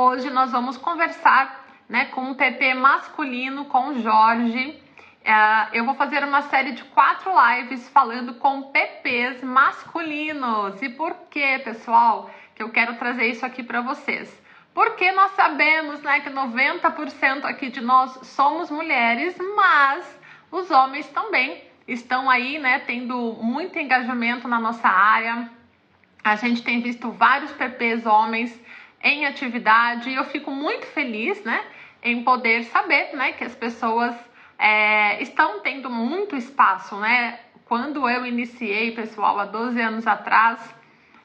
Hoje nós vamos conversar, né, com um PP masculino, com o Jorge. Eu vou fazer uma série de 4 lives falando com PPs masculinos. E por que, pessoal, que eu quero trazer isso aqui para vocês? Porque nós sabemos, né, que 90% aqui de nós somos mulheres, mas os homens também estão aí, né, tendo muito engajamento na nossa área. A gente tem visto vários PPs homens em atividade e eu fico muito feliz, né, em poder saber, né, que as pessoas estão tendo muito espaço, né? Quando eu iniciei, pessoal, há 12 anos atrás,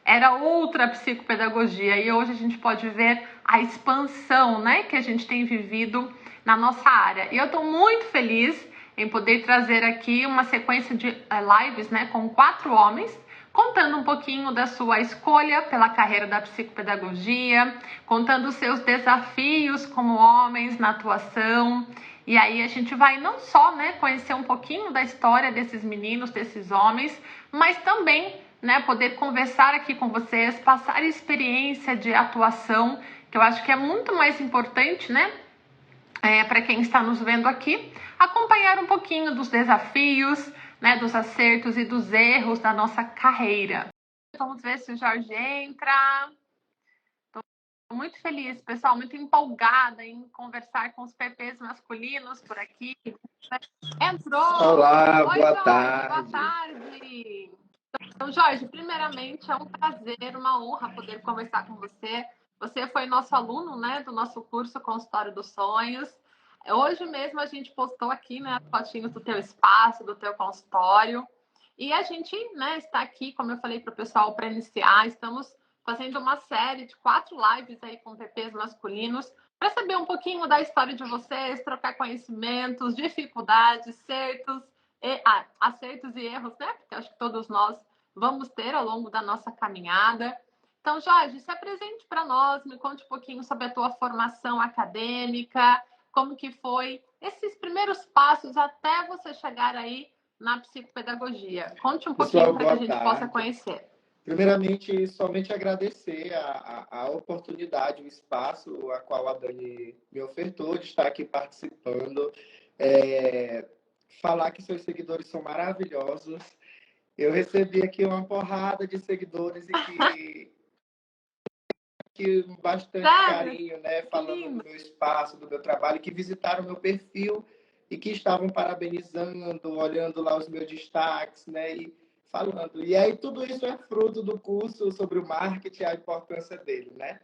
era outra psicopedagogia e hoje a gente pode ver a expansão, né, que a gente tem vivido na nossa área. E eu estou muito feliz em poder trazer aqui uma sequência de lives, né, com 4 homens, contando um pouquinho da sua escolha pela carreira da psicopedagogia, contando os seus desafios como homens na atuação. E aí a gente vai não só, né, conhecer um pouquinho da história desses meninos, desses homens, mas também, né, poder conversar aqui com vocês, passar experiência de atuação, que eu acho que é muito mais importante, né, para quem está nos vendo aqui, acompanhar um pouquinho dos desafios, né, dos acertos e dos erros da nossa carreira. Vamos ver se o Jorge entra. Estou muito feliz, pessoal, muito empolgada em conversar com os PPs masculinos por aqui. Entrou! Olá, Oi, boa Jorge, tarde. boa tarde. Então, Jorge, primeiramente é um prazer, uma honra poder conversar com você. Você foi nosso aluno, né, do nosso curso Consultório dos Sonhos. Hoje mesmo a gente postou aqui, né, as fotinhos do teu espaço, do teu consultório. E a gente, né, está aqui, como eu falei para o pessoal, para iniciar. Estamos fazendo uma série de 4 lives aí com PPs masculinos para saber um pouquinho da história de vocês, trocar conhecimentos, dificuldades, acertos e erros, né? Porque acho que todos nós vamos ter ao longo da nossa caminhada. Então, Jorge, se apresente para nós, me conte um pouquinho sobre a tua formação acadêmica, como que foi esses primeiros passos até você chegar aí na psicopedagogia. Conte um pouquinho para que a gente possa conhecer. Primeiramente, somente agradecer a oportunidade, o espaço a qual a Dani me ofertou de estar aqui participando. Falar que seus seguidores são maravilhosos. Eu recebi aqui uma porrada de seguidores e que bastante carinho, né? Falando do meu espaço, do meu trabalho, que visitaram o meu perfil e que estavam parabenizando, olhando lá os meus destaques, né? E falando. E aí tudo isso é fruto do curso sobre o marketing e a importância dele, né?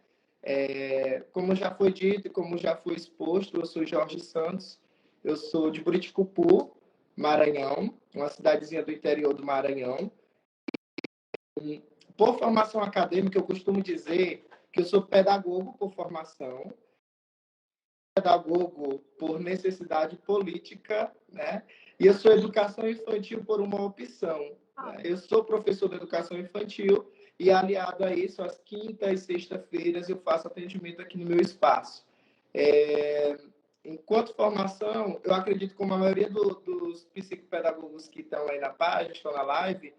Como já foi dito e como já foi exposto, eu sou Jorge Santos, eu sou de Buriticupu, Maranhão, uma cidadezinha do interior do Maranhão. Por formação acadêmica, eu costumo dizer que eu sou pedagogo por formação, pedagogo por necessidade política, né? E eu sou educação infantil por uma opção. Né? Eu sou professor de educação infantil e, aliado a isso, às quintas e sextas-feiras eu faço atendimento aqui no meu espaço. Enquanto formação, eu acredito que como a maioria dos psicopedagogos que estão aí na página, estão na live,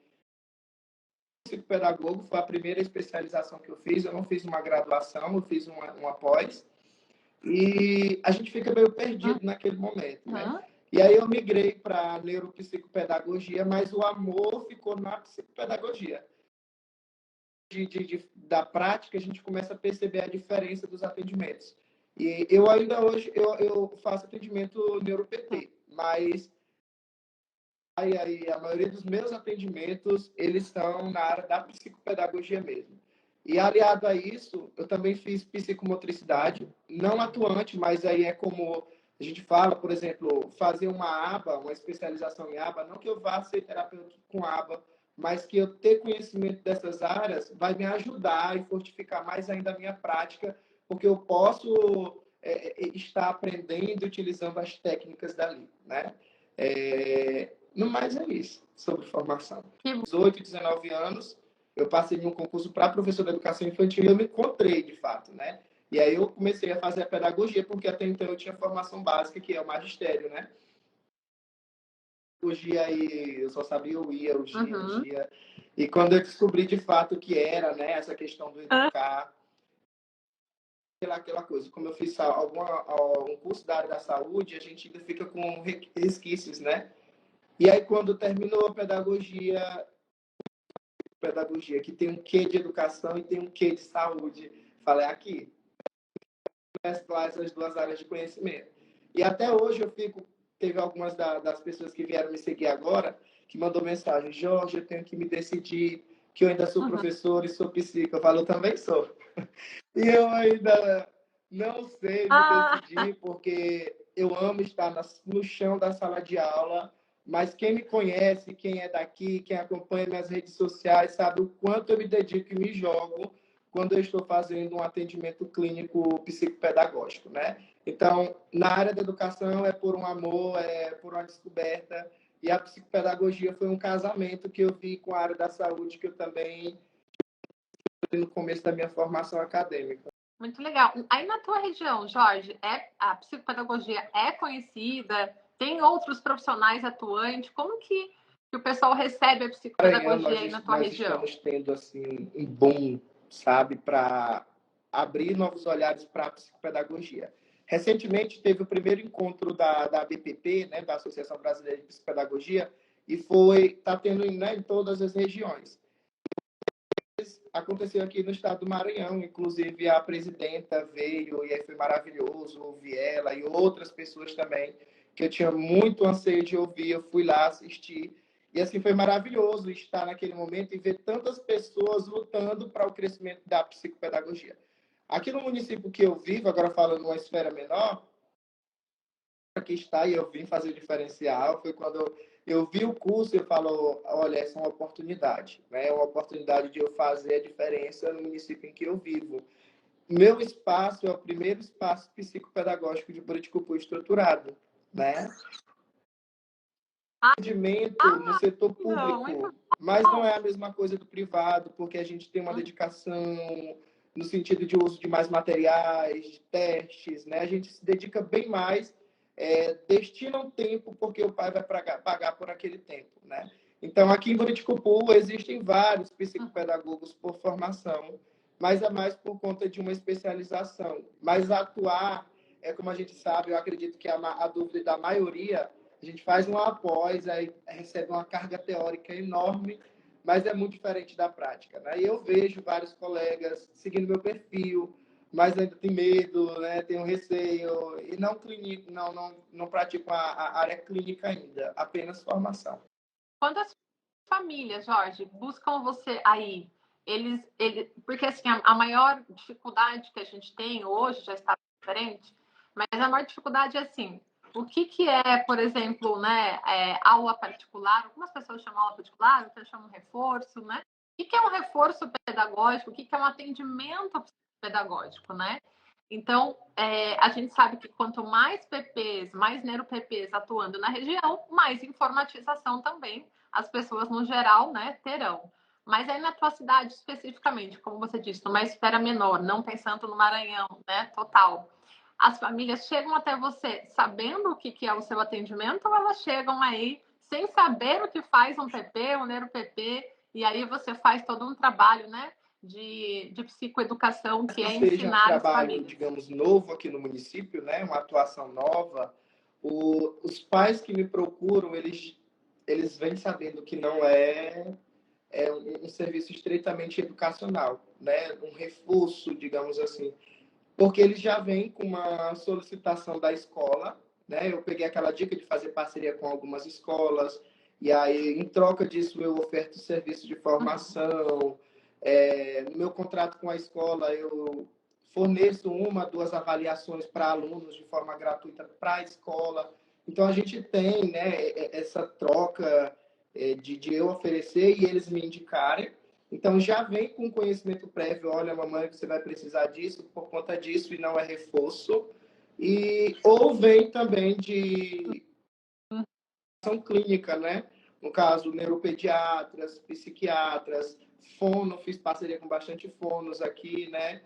psicopedagogo foi a primeira especialização que eu fiz. Eu não fiz uma graduação, eu fiz uma pós. E a gente fica meio perdido naquele momento, né? E aí eu migrei para neuropsicopedagogia, mas o amor ficou na psicopedagogia. Da prática, a gente começa a perceber a diferença dos atendimentos. E eu ainda hoje eu faço atendimento neuroPT, mas aí a maioria dos meus atendimentos, eles estão na área da psicopedagogia mesmo. E aliado a isso, eu também fiz psicomotricidade, não atuante, mas aí é como a gente fala, por exemplo, fazer uma aba, uma especialização em aba, não que eu vá ser terapeuta com aba, mas que eu ter conhecimento dessas áreas vai me ajudar e fortificar mais ainda a minha prática, porque eu posso estar aprendendo e utilizando as técnicas dali, né? No mais é isso, sobre formação. 18, 19 anos, eu passei em um concurso para professor de educação infantil e eu me encontrei, de fato, né? E aí eu comecei a fazer a pedagogia, porque até então eu tinha formação básica, que é o magistério, né? Pedagogia aí, eu só sabia o IA, o GIA. E quando eu descobri de fato o que era, né, essa questão do educar, aquela coisa. Como eu fiz um curso da área da saúde, a gente ainda fica com resquícios, né? E aí, quando terminou a pedagogia, que tem um quê de educação e tem um quê de saúde, falei aqui, mesclar essas duas áreas de conhecimento. E até hoje teve algumas das pessoas que vieram me seguir agora, que mandou mensagem: Jorge, eu tenho que me decidir, que eu ainda sou professor e sou psicólogo. Eu falo: eu também sou. E eu ainda não sei me decidir, porque eu amo estar no chão da sala de aula, mas quem me conhece, quem é daqui, quem acompanha minhas redes sociais, sabe o quanto eu me dedico e me jogo quando eu estou fazendo um atendimento clínico psicopedagógico, né? Então, na área da educação é por um amor, é por uma descoberta, e a psicopedagogia foi um casamento que eu vi com a área da saúde, que eu também no começo da minha formação acadêmica. Muito legal. Aí na tua região, Jorge, a psicopedagogia é conhecida? Tem outros profissionais atuantes? Como que o pessoal recebe a psicopedagogia aí na tua região? Nós estamos tendo assim, um boom, sabe, para abrir novos olhares para a psicopedagogia. Recentemente teve o primeiro encontro da BPP, né, da Associação Brasileira de Psicopedagogia, e está tendo, né, em todas as regiões. Aconteceu aqui no estado do Maranhão, inclusive a presidenta veio e aí foi maravilhoso ouvir ela e outras pessoas também, que eu tinha muito anseio de ouvir, eu fui lá assistir. E assim foi maravilhoso estar naquele momento e ver tantas pessoas lutando para o crescimento da psicopedagogia. Aqui no município que eu vivo, agora falando numa esfera menor, aqui está, e eu vim fazer o diferencial, foi quando eu vi o curso e eu falo: olha, essa é uma oportunidade, né? É uma oportunidade de eu fazer a diferença no município em que eu vivo. Meu espaço é o primeiro espaço psicopedagógico de Buriticupu estruturado, né? Atendimento no setor público, mas não é a mesma coisa do privado, porque a gente tem uma dedicação no sentido de uso de mais materiais, de testes, né? A gente se dedica bem mais, destina um tempo porque o pai vai pagar por aquele tempo, né? Então, aqui em Buriticupu existem vários psicopedagogos por formação, mas é mais por conta de uma especialização. Mas atuar, como a gente sabe, eu acredito que a dúvida da maioria, a gente faz uma após, aí recebe uma carga teórica enorme, mas é muito diferente da prática, né? E eu vejo vários colegas seguindo meu perfil, mas ainda tem medo, né? Tem um receio e não praticam a área clínica ainda, apenas formação. Quantas famílias, Jorge, buscam você aí? Porque assim, a maior dificuldade que a gente tem hoje já está diferente, mas a maior dificuldade é assim: o que é, por exemplo, né, aula particular? Algumas pessoas chamam aula particular, outras chamam reforço, né? O que é um reforço pedagógico? O que é um atendimento pedagógico, né? Então, a gente sabe que quanto mais PPs, mais NeuroPPs atuando na região, mais informatização também as pessoas no geral, né, terão. Mas aí na tua cidade especificamente, como você disse, numa esfera menor, não pensando no Maranhão, né, total, as famílias chegam até você sabendo o que é o seu atendimento ou elas chegam aí sem saber o que faz um PP, um NeuroPP, e aí você faz todo um trabalho, né, de psicoeducação que é ensinar as famílias. Um trabalho, digamos, novo aqui no município, né, uma atuação nova. Os pais que me procuram, eles vêm sabendo que não é um serviço estritamente educacional, né, um reforço, digamos assim, porque eles já vêm com uma solicitação da escola, né? Eu peguei aquela dica de fazer parceria com algumas escolas, e aí, em troca disso, eu oferto serviço de formação. No meu contrato com a escola, eu forneço 1, 2 avaliações para alunos de forma gratuita para a escola. Então, a gente tem, né, essa troca de eu oferecer e eles me indicarem. Então, já vem com conhecimento prévio: olha, mamãe, você vai precisar disso por conta disso, e não é reforço. Ou vem também de ação clínica, né? No caso, neuropediatras, psiquiatras, fono, fiz parceria com bastante fonos aqui, né?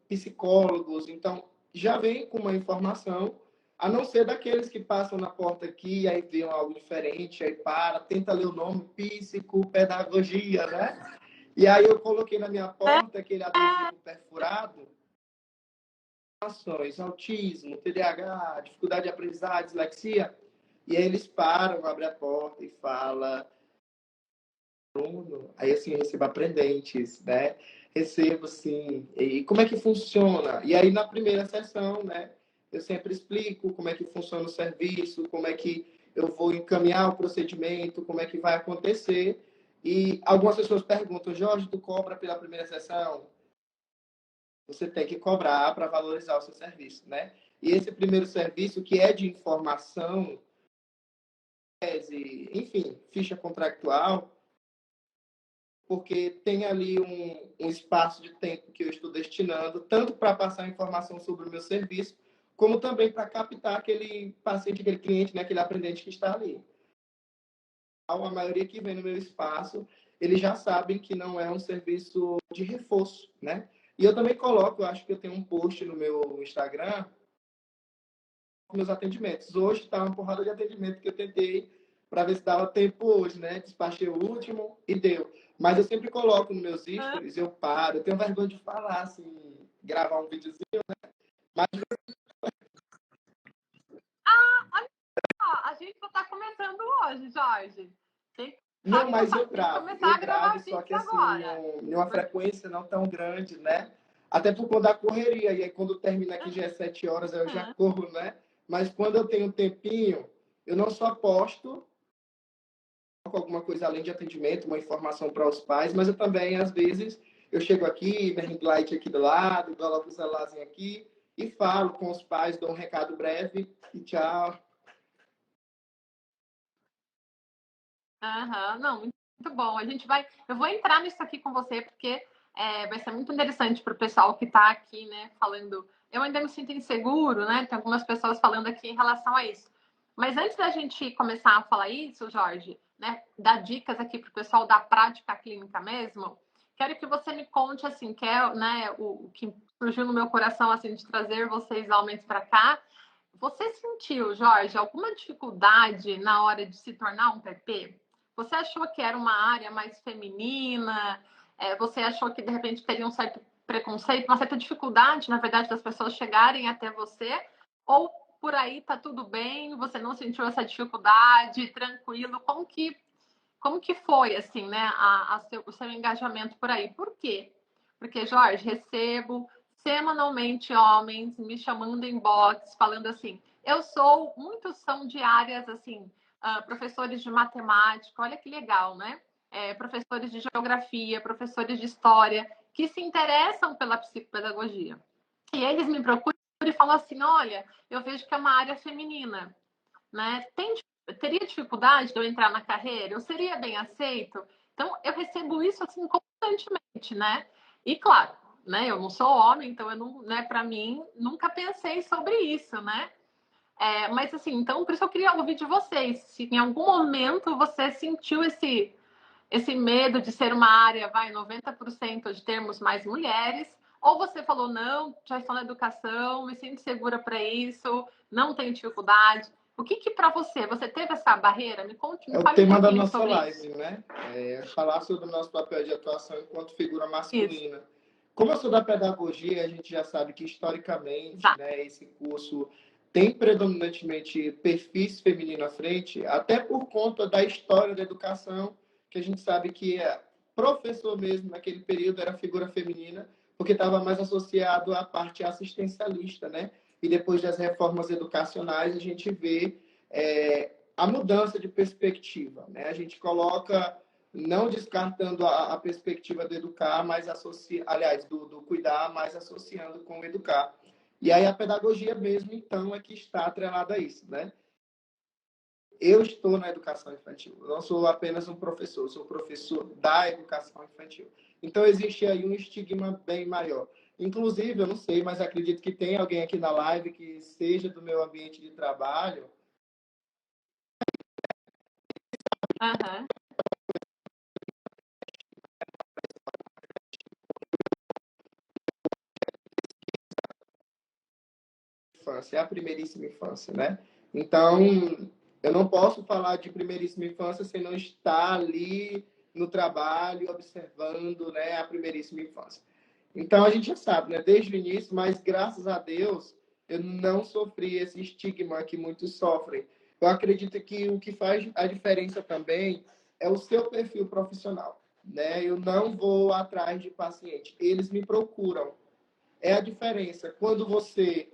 Psicólogos. Então, já vem com uma informação, a não ser daqueles que passam na porta aqui e aí veem algo diferente, aí tenta ler o nome, psicopedagogia, né? E aí eu coloquei na minha porta aquele adesivo perfurado, ações, autismo, TDAH, dificuldade de aprendizagem, dislexia, e aí eles param, abrem a porta e falam, aí assim, eu recebo aprendentes, né? Recebo, assim, e como é que funciona? E aí, na primeira sessão, né, eu sempre explico como é que funciona o serviço, como é que eu vou encaminhar o procedimento, como é que vai acontecer. E algumas pessoas perguntam, Jorge, tu cobra pela primeira sessão? Você tem que cobrar para valorizar o seu serviço, né? E esse primeiro serviço, que é de informação, enfim, ficha contractual, porque tem ali um espaço de tempo que eu estou destinando, tanto para passar informação sobre o meu serviço, como também para captar aquele paciente, aquele cliente, né, aquele aprendente que está ali. A maioria que vem no meu espaço, eles já sabem que não é um serviço de reforço, né? E eu também coloco, eu acho que eu tenho um post no meu Instagram, meus atendimentos. Hoje está uma porrada de atendimento que eu tentei para ver se dava tempo hoje, né? Despachei o último e deu. Mas eu sempre coloco nos meus stories, eu paro, eu tenho vergonha de falar, assim, gravar um videozinho, né? Mas... olha só, a gente só está começando hoje, Jorge. Tem, Não, mas tem que começar eu a gravar gravo, os só vídeos que assim, agora. em uma frequência não tão grande, né? Até por conta da correria, e aí quando termina aqui já é 7 horas, eu já corro, né? Mas quando eu tenho um tempinho, eu não só posto alguma coisa além de atendimento, uma informação para os pais, mas eu também, às vezes, eu chego aqui, minha ring light aqui do lado, coloco o celularzinho aqui e falo com os pais, dou um recado breve e tchau. Aham, não, muito bom. Eu vou entrar nisso aqui com você, porque vai ser muito interessante para o pessoal que está aqui, né, falando. Eu ainda me sinto inseguro, né? Tem algumas pessoas falando aqui em relação a isso. Mas antes da gente começar a falar isso, Jorge, né, dar dicas aqui para o pessoal da prática clínica mesmo, quero que você me conte, assim, que é, né, o que surgiu no meu coração, assim, de trazer vocês homens para cá. Você sentiu, Jorge, alguma dificuldade na hora de se tornar um PP? Você achou que era uma área mais feminina? Você achou que, de repente, teria um certo preconceito, uma certa dificuldade, na verdade, das pessoas chegarem até você? Ou por aí tá tudo bem, você não sentiu essa dificuldade, tranquilo? Como que foi, assim, né, o seu engajamento por aí? Por quê? Porque, Jorge, recebo semanalmente homens me chamando em box, falando assim, muitos são de áreas, assim, professores de matemática, olha que legal, né? Professores de geografia, professores de história, que se interessam pela psicopedagogia. E eles me procuram e falam assim, olha, eu vejo que é uma área feminina, né? Teria dificuldade de eu entrar na carreira? Eu seria bem aceito? Então, eu recebo isso assim constantemente, né? E claro, né? Eu não sou homem, então eu não, né? Para mim, nunca pensei sobre isso, né? Mas assim, então por isso eu queria ouvir de vocês, se em algum momento você sentiu esse medo de ser uma área, 90% de termos mais mulheres, ou você falou, não, já estou na educação, me sinto segura para isso, não tenho dificuldade. O que para você? Você teve essa barreira? É o Fale um tema da pouquinho nossa sobre live, isso. né? Falar sobre o nosso papel de atuação enquanto figura Isso, masculina. Como eu sou da pedagogia, a gente já sabe que historicamente, exato. né, esse curso tem predominantemente perfis femininos à frente, até por conta da história da educação, que a gente sabe que professor mesmo naquele período era figura feminina, porque estava mais associado à parte assistencialista, né? E depois das reformas educacionais, a gente vê a mudança de perspectiva, né? A gente coloca, não descartando a perspectiva do educar, mas aliás, do cuidar, mas associando com o educar. E aí a pedagogia mesmo, então, é que está atrelada a isso, né? Eu estou na educação infantil, eu não sou apenas um professor, sou professor da educação infantil. Então, existe aí um estigma bem maior. Inclusive, eu não sei, mas acredito que tem alguém aqui na live que seja do meu ambiente de trabalho. Uhum. Infância, é a primeiríssima infância, né? Então, eu não posso falar de primeiríssima infância sem não estar ali no trabalho, observando, né, a primeiríssima infância. Então, a gente já sabe, né, desde o início, mas graças a Deus, eu não sofri esse estigma que muitos sofrem. Eu acredito que o que faz a diferença também é o seu perfil profissional, né? Eu não vou atrás de paciente, eles me procuram. É a diferença. Quando você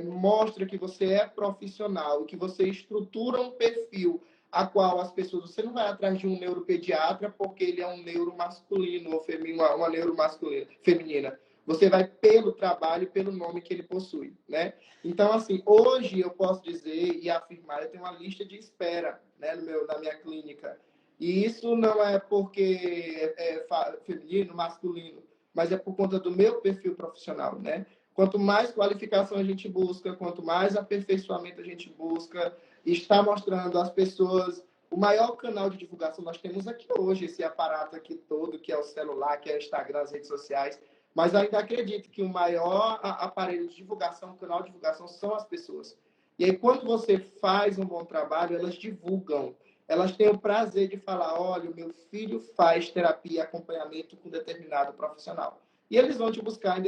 mostra que você é profissional, que você estrutura um perfil a qual as pessoas... Você não vai atrás de um neuropediatra porque ele é um neuro masculino ou feminino, uma neuro masculina, feminina. Você vai pelo trabalho e pelo nome que ele possui, né? Então, assim, hoje eu posso dizer e afirmar, eu tenho uma lista de espera, né, na minha clínica. E isso não é porque é feminino, masculino, mas é por conta do meu perfil profissional, né? Quanto mais qualificação a gente busca, quanto mais aperfeiçoamento a gente busca, está mostrando às pessoas o maior canal de divulgação nós temos aqui hoje, esse aparato aqui todo, que é o celular, que é o Instagram, as redes sociais, mas ainda acredito que o maior aparelho de divulgação, o canal de divulgação, são as pessoas. E aí, quando você faz um bom trabalho, elas divulgam. Elas têm o prazer de falar, olha, o meu filho faz terapia e acompanhamento com determinado profissional. E eles vão te buscar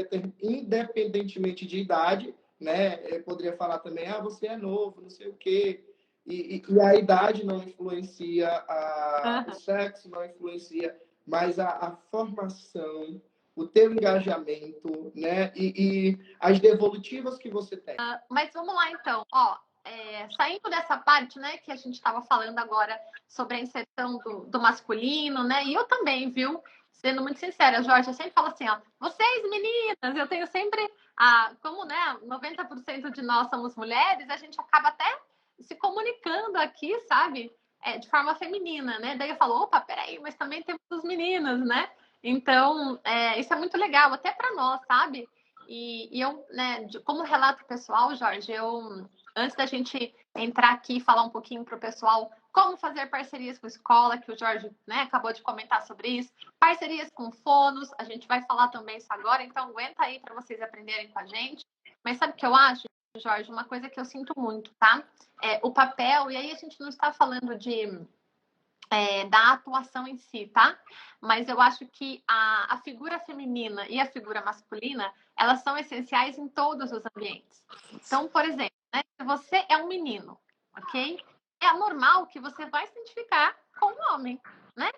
independentemente de idade, né? Eu poderia falar também, você é novo, não sei o quê. E a idade não influencia, o sexo não influencia, mas a formação, o teu engajamento, né? E as devolutivas que você tem. Mas vamos lá, então. Ó, saindo dessa parte, né, que a gente estava falando agora sobre a inserção do masculino, né? E eu também, viu? Sendo muito sincera, Jorge, eu sempre falo assim, ó, vocês meninas, eu tenho sempre, como, né, 90% de nós somos mulheres, a gente acaba até se comunicando aqui, sabe? De forma feminina, né? Daí eu falo, opa, peraí, mas também temos os meninos, né? Então, isso é muito legal, até para nós, sabe? E eu, né, como relato pessoal, Jorge, antes da gente entrar aqui e falar um pouquinho para o pessoal como fazer parcerias com escola, que o Jorge, né, acabou de comentar sobre isso, parcerias com fonos, a gente vai falar também isso agora, então aguenta aí para vocês aprenderem com a gente. Mas sabe o que eu acho, Jorge? Uma coisa que eu sinto muito, tá? O papel, e aí a gente não está falando da atuação em si, tá? Mas eu acho que a figura feminina e a figura masculina, elas são essenciais em todos os ambientes. Então, por exemplo, né, se você é um menino, ok? É normal que você vai se identificar com um homem, né?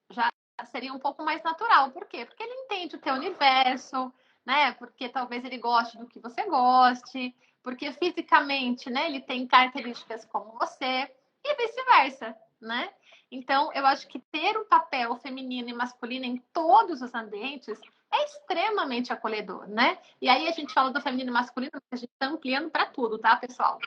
Já seria um pouco mais natural. Por quê? Porque ele entende o teu universo, né? Porque talvez ele goste do que você goste, porque fisicamente, né, ele tem características como você e vice-versa, né? Então, eu acho que ter um papel feminino e masculino em todos os ambientes é extremamente acolhedor, né? E aí a gente fala do feminino e masculino, mas a gente está ampliando para tudo, tá, pessoal?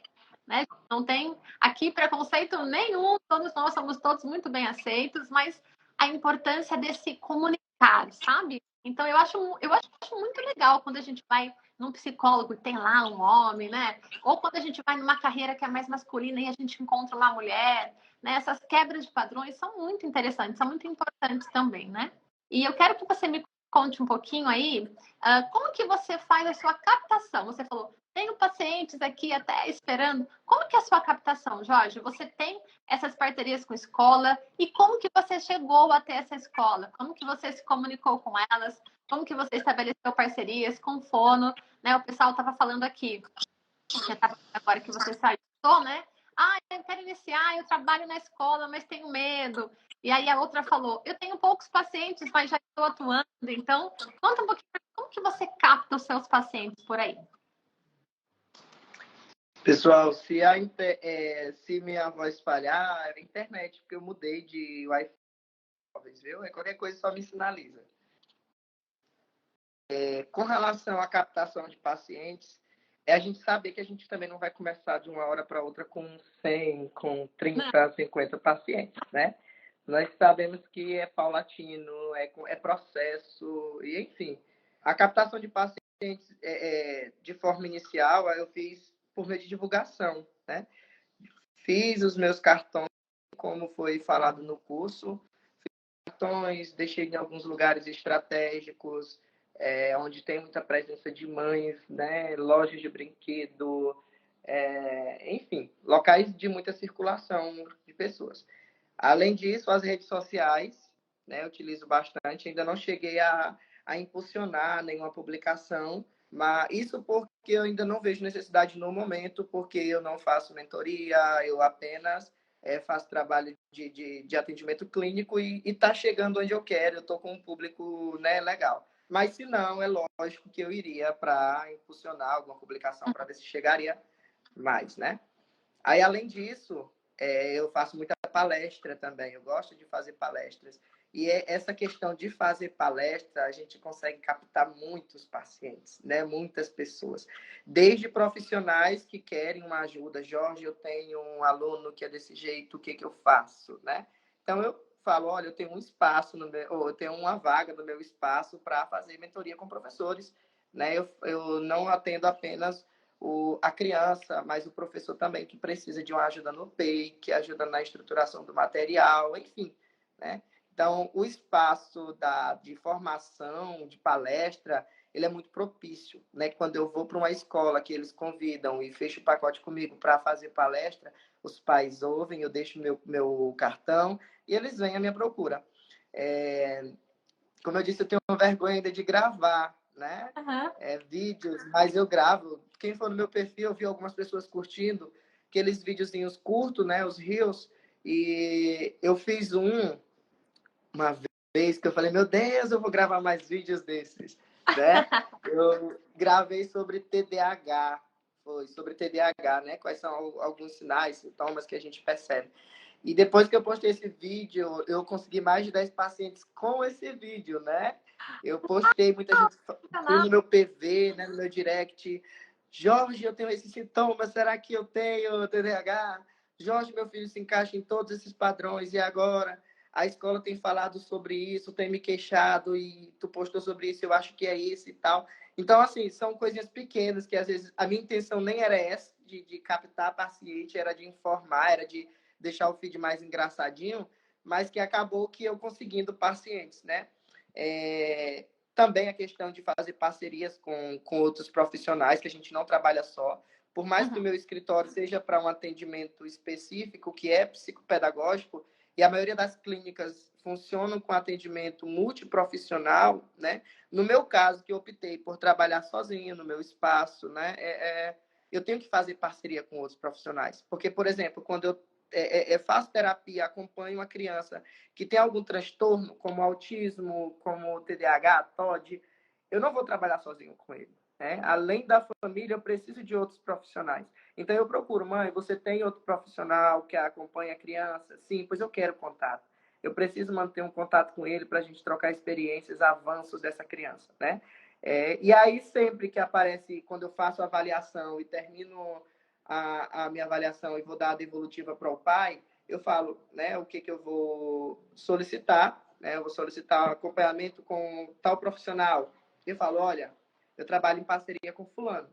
Né? Não tem aqui preconceito nenhum, todos nós somos todos muito bem aceitos, mas a importância desse comunicar, sabe? Então, eu acho muito legal quando a gente vai num psicólogo e tem lá um homem, né? Ou quando a gente vai numa carreira que é mais masculina e a gente encontra uma mulher, né? Essas quebras de padrões são muito interessantes, são muito importantes também, né? E eu quero que você me conte um pouquinho aí, como que você faz a sua captação? Você falou, tenho pacientes aqui até esperando. Como que é a sua captação, Jorge? Você tem essas parcerias com escola e como que você chegou até essa escola? Como que você se comunicou com elas? Como que você estabeleceu parcerias com fono? Né? O pessoal estava falando aqui, agora que você saiu, né? Eu quero iniciar, eu trabalho na escola, mas tenho medo. E aí a outra falou, eu tenho poucos pacientes, mas já estou atuando. Então, conta um pouquinho, como que você capta os seus pacientes por aí? Pessoal, se minha voz falhar, é a internet, porque eu mudei de Wi-Fi, viu? Qualquer coisa só me sinaliza. Com relação à captação de pacientes, a gente saber que a gente também não vai começar de uma hora para outra com 100, com 30, 50 pacientes, né? Nós sabemos que é paulatino, é processo, e enfim. A captação de pacientes de forma inicial, eu fiz por meio de divulgação, né? Fiz os meus cartões, como foi falado no curso, cartões, deixei em alguns lugares estratégicos, onde tem muita presença de mães, né? Lojas de brinquedo, enfim, locais de muita circulação de pessoas. Além disso, as redes sociais, né? Eu utilizo bastante, ainda não cheguei a a impulsionar nenhuma publicação, mas isso porque eu ainda não vejo necessidade no momento, porque eu não faço mentoria, eu apenas faço trabalho de atendimento clínico e está chegando onde eu quero, eu estou com um público, né, legal. Mas se não, é lógico que eu iria para impulsionar alguma publicação para ver se chegaria mais, né? Aí, além disso, eu faço muita palestra também. Eu gosto de fazer palestras. E essa questão de fazer palestra, a gente consegue captar muitos pacientes, né? Muitas pessoas. Desde profissionais que querem uma ajuda. Jorge, eu tenho um aluno que é desse jeito, o que que eu faço, né? Então, eu falo, olha, eu tenho um espaço, ou eu tenho uma vaga no meu espaço para fazer mentoria com professores, né? Eu não atendo apenas a criança, mas o professor também que precisa de uma ajuda no PEI, que ajuda na estruturação do material, enfim, né? Então, o espaço de formação, de palestra, ele é muito propício, né? Quando eu vou para uma escola que eles convidam e fecho o pacote comigo para fazer palestra, os pais ouvem, eu deixo meu cartão e eles vêm à minha procura. Como eu disse, eu tenho vergonha ainda de gravar, né? Uhum. Vídeos, mas eu gravo. Quem for no meu perfil, eu vi algumas pessoas curtindo aqueles videozinhos curtos, né? Os reels. E eu fiz uma vez que eu falei, meu Deus, eu vou gravar mais vídeos desses, né? Eu gravei sobre TDAH. Foi sobre TDAH, né? Quais são alguns sinais, sintomas que a gente percebe. E depois que eu postei esse vídeo, eu consegui mais de 10 pacientes com esse vídeo, né? Eu postei, muita gente foi no meu PV, né, no meu direct. Jorge, eu tenho esse sintoma, será que eu tenho TDAH? Jorge, meu filho se encaixa em todos esses padrões, e agora? A escola tem falado sobre isso, tem me queixado, e tu postou sobre isso, eu acho que é isso e tal. Então, assim, são coisinhas pequenas que, às vezes, a minha intenção nem era essa, de captar paciente, era de informar, era de deixar o feed mais engraçadinho, mas que acabou que eu conseguindo pacientes, né? Também a questão de fazer parcerias com outros profissionais, que a gente não trabalha só. Por mais que o meu escritório seja para um atendimento específico, que é psicopedagógico, e a maioria das clínicas funcionam com atendimento multiprofissional, né? No meu caso, que eu optei por trabalhar sozinho no meu espaço, né? Eu tenho que fazer parceria com outros profissionais. Porque, por exemplo, quando eu faço terapia, acompanho uma criança que tem algum transtorno, como autismo, como TDAH, TOD, eu não vou trabalhar sozinho com ele. Né? Além da família, eu preciso de outros profissionais. Então, eu procuro, mãe, você tem outro profissional que acompanha a criança? Sim, pois eu quero contato. Eu preciso manter um contato com ele para a gente trocar experiências, avanços dessa criança, né? E aí, sempre que aparece, quando eu faço a avaliação e termino a minha avaliação e vou dar a devolutiva para o pai, eu falo, né, o que eu vou solicitar, né? Eu vou solicitar acompanhamento com tal profissional. Eu falo, olha, eu trabalho em parceria com fulano.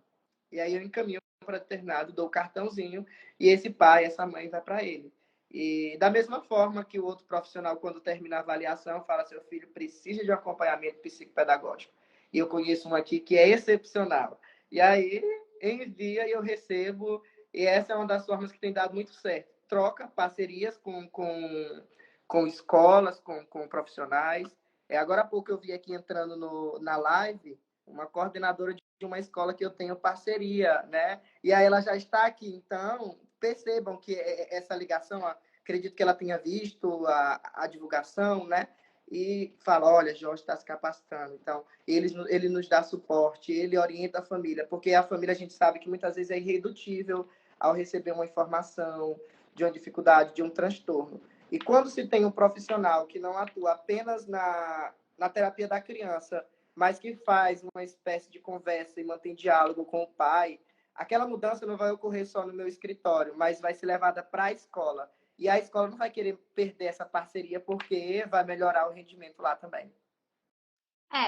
E aí eu encaminho para determinado, dou o cartãozinho e esse pai, essa mãe vai para ele. E da mesma forma que o outro profissional, quando termina a avaliação, fala, seu filho precisa de um acompanhamento psicopedagógico. E eu conheço um aqui que é excepcional. E aí envia e eu recebo, e essa é uma das formas que tem dado muito certo. Troca parcerias com escolas, com profissionais. Agora há pouco eu vi aqui entrando na live uma coordenadora de uma escola que eu tenho parceria, né? E aí ela já está aqui, então percebam que essa ligação, acredito que ela tenha visto a divulgação, né? E fala, olha, Jorge está se capacitando. Então, ele nos dá suporte, ele orienta a família, porque a família a gente sabe que muitas vezes é irredutível ao receber uma informação de uma dificuldade, de um transtorno. E quando se tem um profissional que não atua apenas na terapia da criança, mas que faz uma espécie de conversa e mantém diálogo com o pai, aquela mudança não vai ocorrer só no meu escritório, mas vai ser levada para a escola. E a escola não vai querer perder essa parceria porque vai melhorar o rendimento lá também.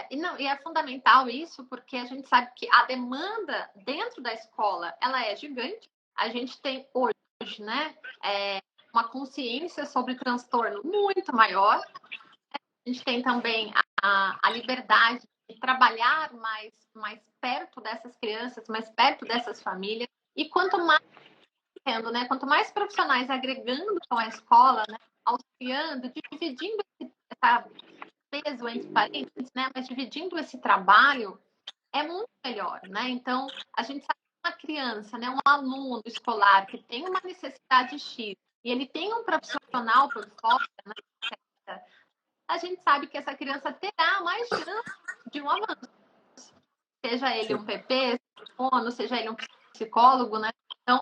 E é fundamental isso, porque a gente sabe que a demanda dentro da escola, ela é gigante. A gente tem hoje, né, uma consciência sobre transtorno muito maior. A gente tem também a liberdade de trabalhar mais perto dessas crianças, mais perto dessas famílias. E quanto mais né, quanto mais profissionais agregando com a escola, né, auxiliando, dividindo essa peso entre parentes, né? Mas dividindo esse trabalho é muito melhor, né? Então, a gente sabe que uma criança, né, um aluno escolar que tem uma necessidade X e ele tem um profissional por fora, né, a gente sabe que essa criança terá mais chance de um avanço, seja ele um PP, seja ele um psicólogo, né? Então,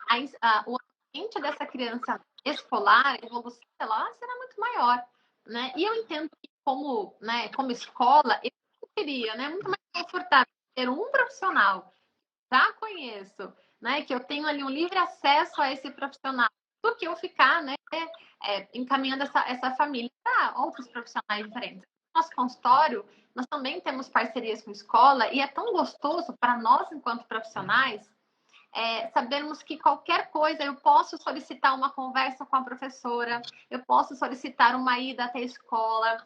o ambiente dessa criança escolar, a evolução dela será muito maior, né? E eu entendo que como escola, eu queria, né, muito mais confortável ter um profissional, já conheço, né, que eu tenho ali um livre acesso a esse profissional, do que eu ficar, né, encaminhando essa família para outros profissionais diferentes. Nosso consultório, nós também temos parcerias com escola e é tão gostoso para nós, enquanto profissionais, sabermos que qualquer coisa eu posso solicitar uma conversa com a professora, eu posso solicitar uma ida até a escola,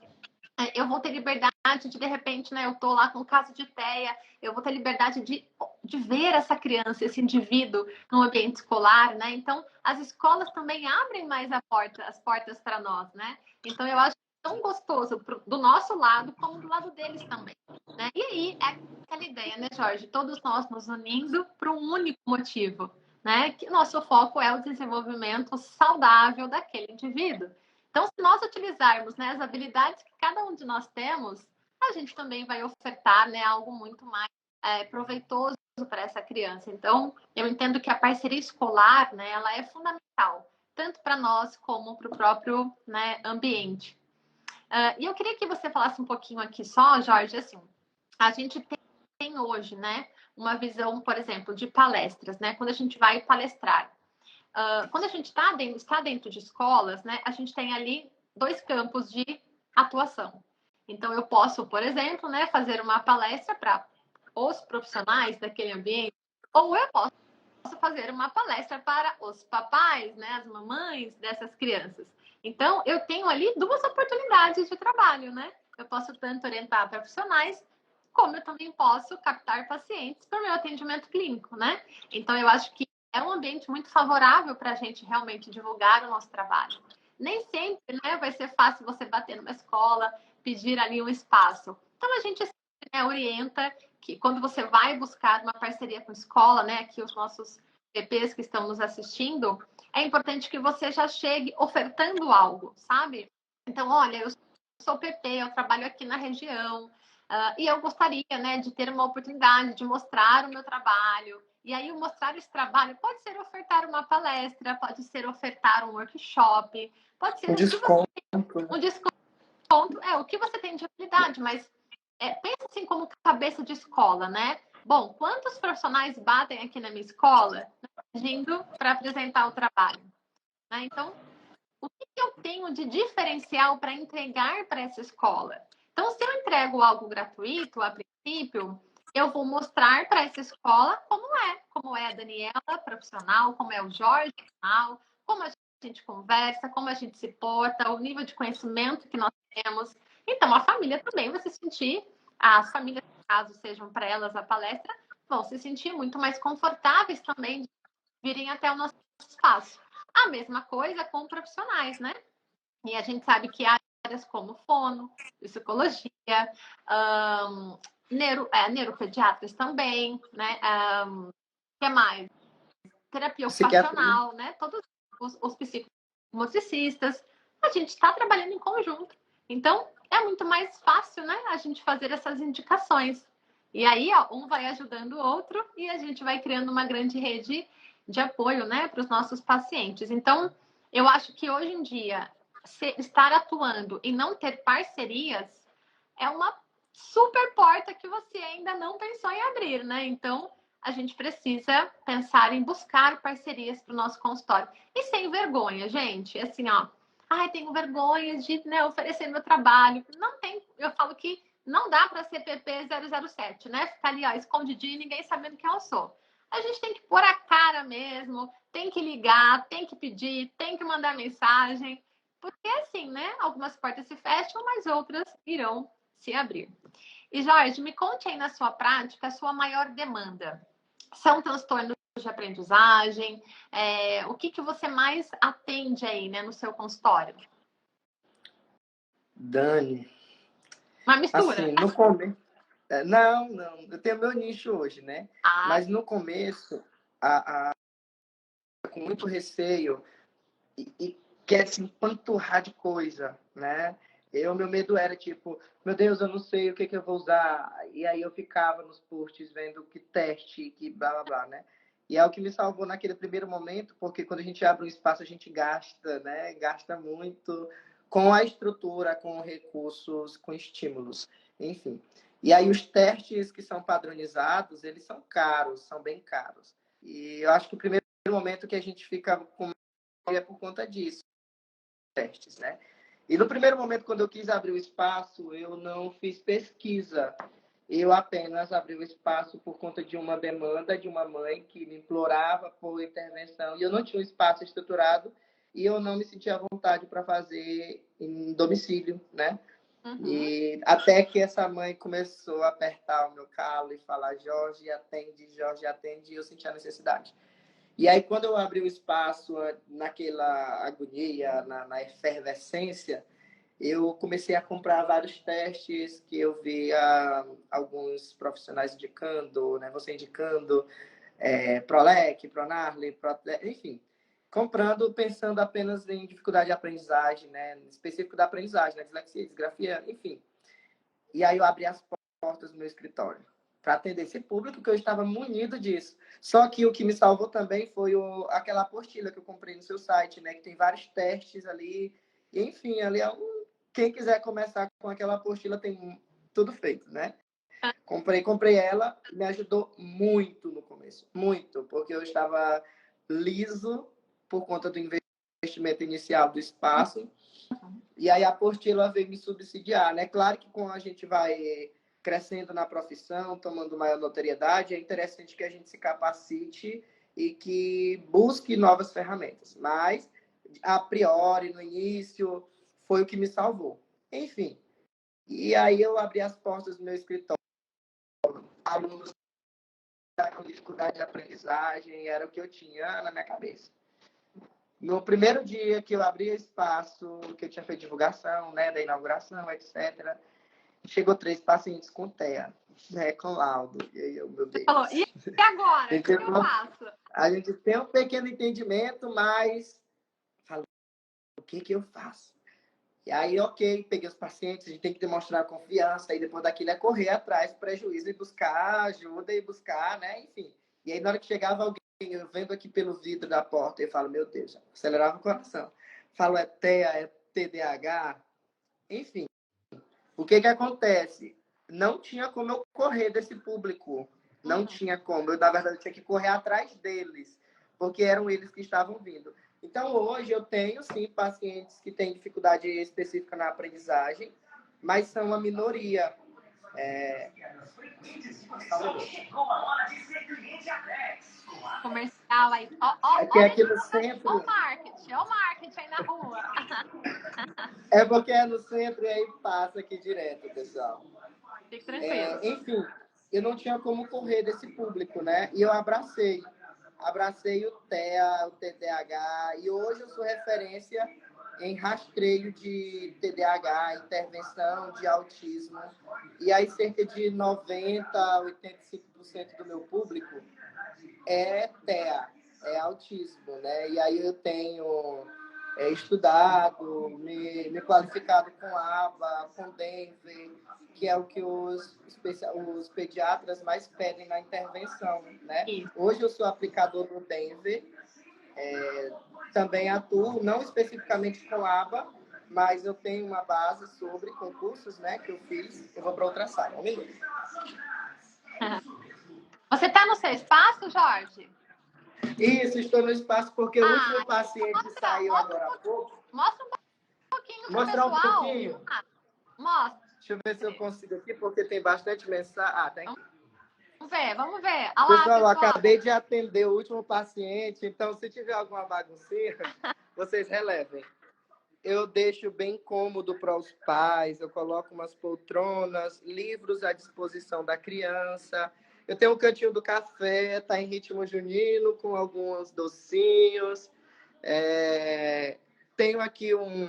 eu vou ter liberdade de repente, né, eu estou lá com um caso de TEA, eu vou ter liberdade de ver essa criança, esse indivíduo no ambiente escolar, né? Então, as escolas também abrem mais as portas para nós, né? Então, eu acho tão gostoso do nosso lado como do lado deles também, né? E aí, é aquela ideia, né, Jorge? Todos nós nos unindo para um único motivo, né? Que nosso foco é o desenvolvimento saudável daquele indivíduo. Então, se nós utilizarmos, né, as habilidades que cada um de nós temos, a gente também vai ofertar, né, algo muito mais proveitoso para essa criança. Então, eu entendo que a parceria escolar, né, ela é fundamental, tanto para nós como para o próprio, né, ambiente. E eu queria que você falasse um pouquinho aqui só, Jorge, assim, a gente tem hoje, né, uma visão, por exemplo, de palestras, né, quando a gente vai palestrar. Quando a gente está dentro de escolas, né, a gente tem ali 2 campos de atuação. Então, eu posso, por exemplo, né, fazer uma palestra para os profissionais daquele ambiente, ou eu posso fazer uma palestra para os papais, né, as mamães dessas crianças. Então, eu tenho ali 2 oportunidades de trabalho, né? Eu posso tanto orientar profissionais, como eu também posso captar pacientes para o meu atendimento clínico, né? Então, eu acho que é um ambiente muito favorável para a gente realmente divulgar o nosso trabalho. Nem sempre, né, vai ser fácil você bater numa escola, pedir ali um espaço. Então, a gente, né, orienta que quando você vai buscar uma parceria com escola, né, aqui os nossos PPs que estão nos assistindo, é importante que você já chegue ofertando algo, sabe? Então, olha, eu sou PP, eu trabalho aqui na região, e eu gostaria, né, de ter uma oportunidade de mostrar o meu trabalho. E aí, o mostrar esse trabalho pode ser ofertar uma palestra, pode ser ofertar um workshop, pode ser Um desconto. um desconto, o que você tem de habilidade, mas pensa assim como cabeça de escola, né? Bom, quantos profissionais batem aqui na minha escola pedindo para apresentar o trabalho? Né? Então, o que eu tenho de diferencial para entregar para essa escola? Então, se eu entrego algo gratuito, a princípio, eu vou mostrar para essa escola como é a Daniela profissional, como é o Jorge profissional, como a gente conversa, como a gente se porta, o nível de conhecimento que nós temos. Então, a família também vai se sentir, as famílias, caso sejam para elas a palestra, vão se sentir muito mais confortáveis também de virem até o nosso espaço. A mesma coisa com profissionais, né? E a gente sabe que áreas como fono, psicologia, neuropediatras também, né? Que mais? Terapia ocupacional, né? Todos os psicomotricistas, a gente está trabalhando em conjunto. Então, é muito mais fácil, né? A gente fazer essas indicações. E aí, ó, um vai ajudando o outro e a gente vai criando uma grande rede de apoio, né, para os nossos pacientes. Então, eu acho que hoje em dia, estar atuando e não ter parcerias é uma super porta que você ainda não pensou em abrir, né? Então, a gente precisa pensar em buscar parcerias para o nosso consultório. E sem vergonha, gente. Assim, ó. Ai, tenho vergonha de, né, oferecer meu trabalho. Não tem. Eu falo que não dá para ser PP 007, né? Ficar ali, ó, escondidinho e ninguém sabendo quem eu sou. A gente tem que pôr a cara mesmo, tem que ligar, tem que pedir, tem que mandar mensagem. Porque assim, né? Algumas portas se fecham, mas outras irão se abrir. E Jorge, me conte aí na sua prática a sua maior demanda. São transtornos de aprendizagem? O que você mais atende aí, né, no seu consultório? Dani, Uma mistura. Assim, no começo... Não, eu tenho meu nicho hoje, né? Mas no começo, com muito receio e quer se empanturrar de coisa, né? Meu medo era tipo, meu Deus, eu não sei o que eu vou usar. E aí eu ficava nos posts vendo que teste, que blá, blá, blá, né? E é o que me salvou naquele primeiro momento, porque quando a gente abre um espaço, a gente gasta, né? Gasta muito com a estrutura, com recursos, com estímulos, enfim. E aí os testes que são padronizados, eles são caros, são bem caros. E eu acho que o primeiro momento que a gente fica com é por conta disso, testes, né? E no primeiro momento, quando eu quis abrir o espaço, eu não fiz pesquisa. Eu apenas abri o espaço por conta de uma demanda de uma mãe que me implorava por intervenção. E eu não tinha um espaço estruturado e eu não me sentia à vontade para fazer em domicílio, né? Uhum. E até que essa mãe começou a apertar o meu calo e falar Jorge, atende, e eu senti a necessidade. E aí, quando eu abri o espaço naquela agonia, na efervescência, eu comecei a comprar vários testes que eu via alguns profissionais indicando, né? Você indicando Prolec, Pronarle, enfim, comprando, pensando apenas em dificuldade de aprendizagem, né? Específico da aprendizagem, né? Dislexia, disgrafia, enfim. E aí eu abri as portas do meu escritório para atender esse público que eu estava munido disso. Só que o que me salvou também foi aquela apostila que eu comprei no seu site, né? Que tem vários testes ali. E, enfim, ali quem quiser começar com aquela apostila tem tudo feito, né? Comprei ela, me ajudou muito no começo, muito, porque eu estava liso por conta do investimento inicial do espaço. E aí a apostila veio me subsidiar, né? Claro que quando a gente vai crescendo na profissão, tomando maior notoriedade, é interessante que a gente se capacite e que busque novas ferramentas. Mas, a priori, no início, foi o que me salvou. Enfim, e aí eu abri as portas do meu escritório. Alunos com dificuldade de aprendizagem, era o que eu tinha na minha cabeça. No primeiro dia que eu abri espaço, que eu tinha feito divulgação, né, da inauguração, etc., chegou 3 pacientes com TEA, né, com laudo. E aí, meu Deus. Falou, e agora? O que eu faço? A gente tem um pequeno entendimento, mas falou, o que eu faço? E aí, ok, peguei os pacientes, a gente tem que demonstrar confiança, e depois daquilo é correr atrás do prejuízo e buscar ajuda e buscar, né, enfim. E aí, na hora que chegava alguém, eu vendo aqui pelo vidro da porta, eu falo, meu Deus, acelerava o coração. Falo, é TEA, é TDAH, enfim. O que acontece? Não tinha como eu correr desse público. Não tinha como. Eu, na verdade, tinha que correr atrás deles, porque eram eles que estavam vindo. Então, hoje, eu tenho, sim, pacientes que têm dificuldade específica na aprendizagem, mas são a minoria. Comercial aí. É aqui no centro. Ó o marketing aí na rua. É porque é no centro e aí passa aqui direto, pessoal. Fique tranquilo. Enfim, eu não tinha como correr desse público, né? E eu abracei o TEA, o TDAH, e hoje eu sou referência em rastreio de TDAH, intervenção de autismo. E aí cerca de 90% a 85% do meu público é TEA, é autismo, né? E aí eu tenho estudado, me qualificado com ABA, com Denver, que é o que os pediatras mais pedem na intervenção, né? Isso. Hoje eu sou aplicador do Denver, também atuo, não especificamente com ABA, mas eu tenho uma base sobre concursos, né, que eu fiz. Eu vou para outra sala, um minuto. Você está no seu espaço, Jorge? Isso, estou no espaço porque o último paciente saiu agora há pouco. Mostra um pouquinho pro Mostrar pessoal. um pouquinho? Mostra. Deixa eu ver se eu consigo aqui, porque tem bastante mensagem. Tem aqui. Vamos ver. Olha lá, pessoal, acabei de atender o último paciente, então se tiver alguma bagunceira, vocês relevem. Eu deixo bem cômodo para os pais, eu coloco umas poltronas, livros à disposição da criança. Eu tenho um cantinho do café, está em ritmo junino, com alguns docinhos. Tenho aqui um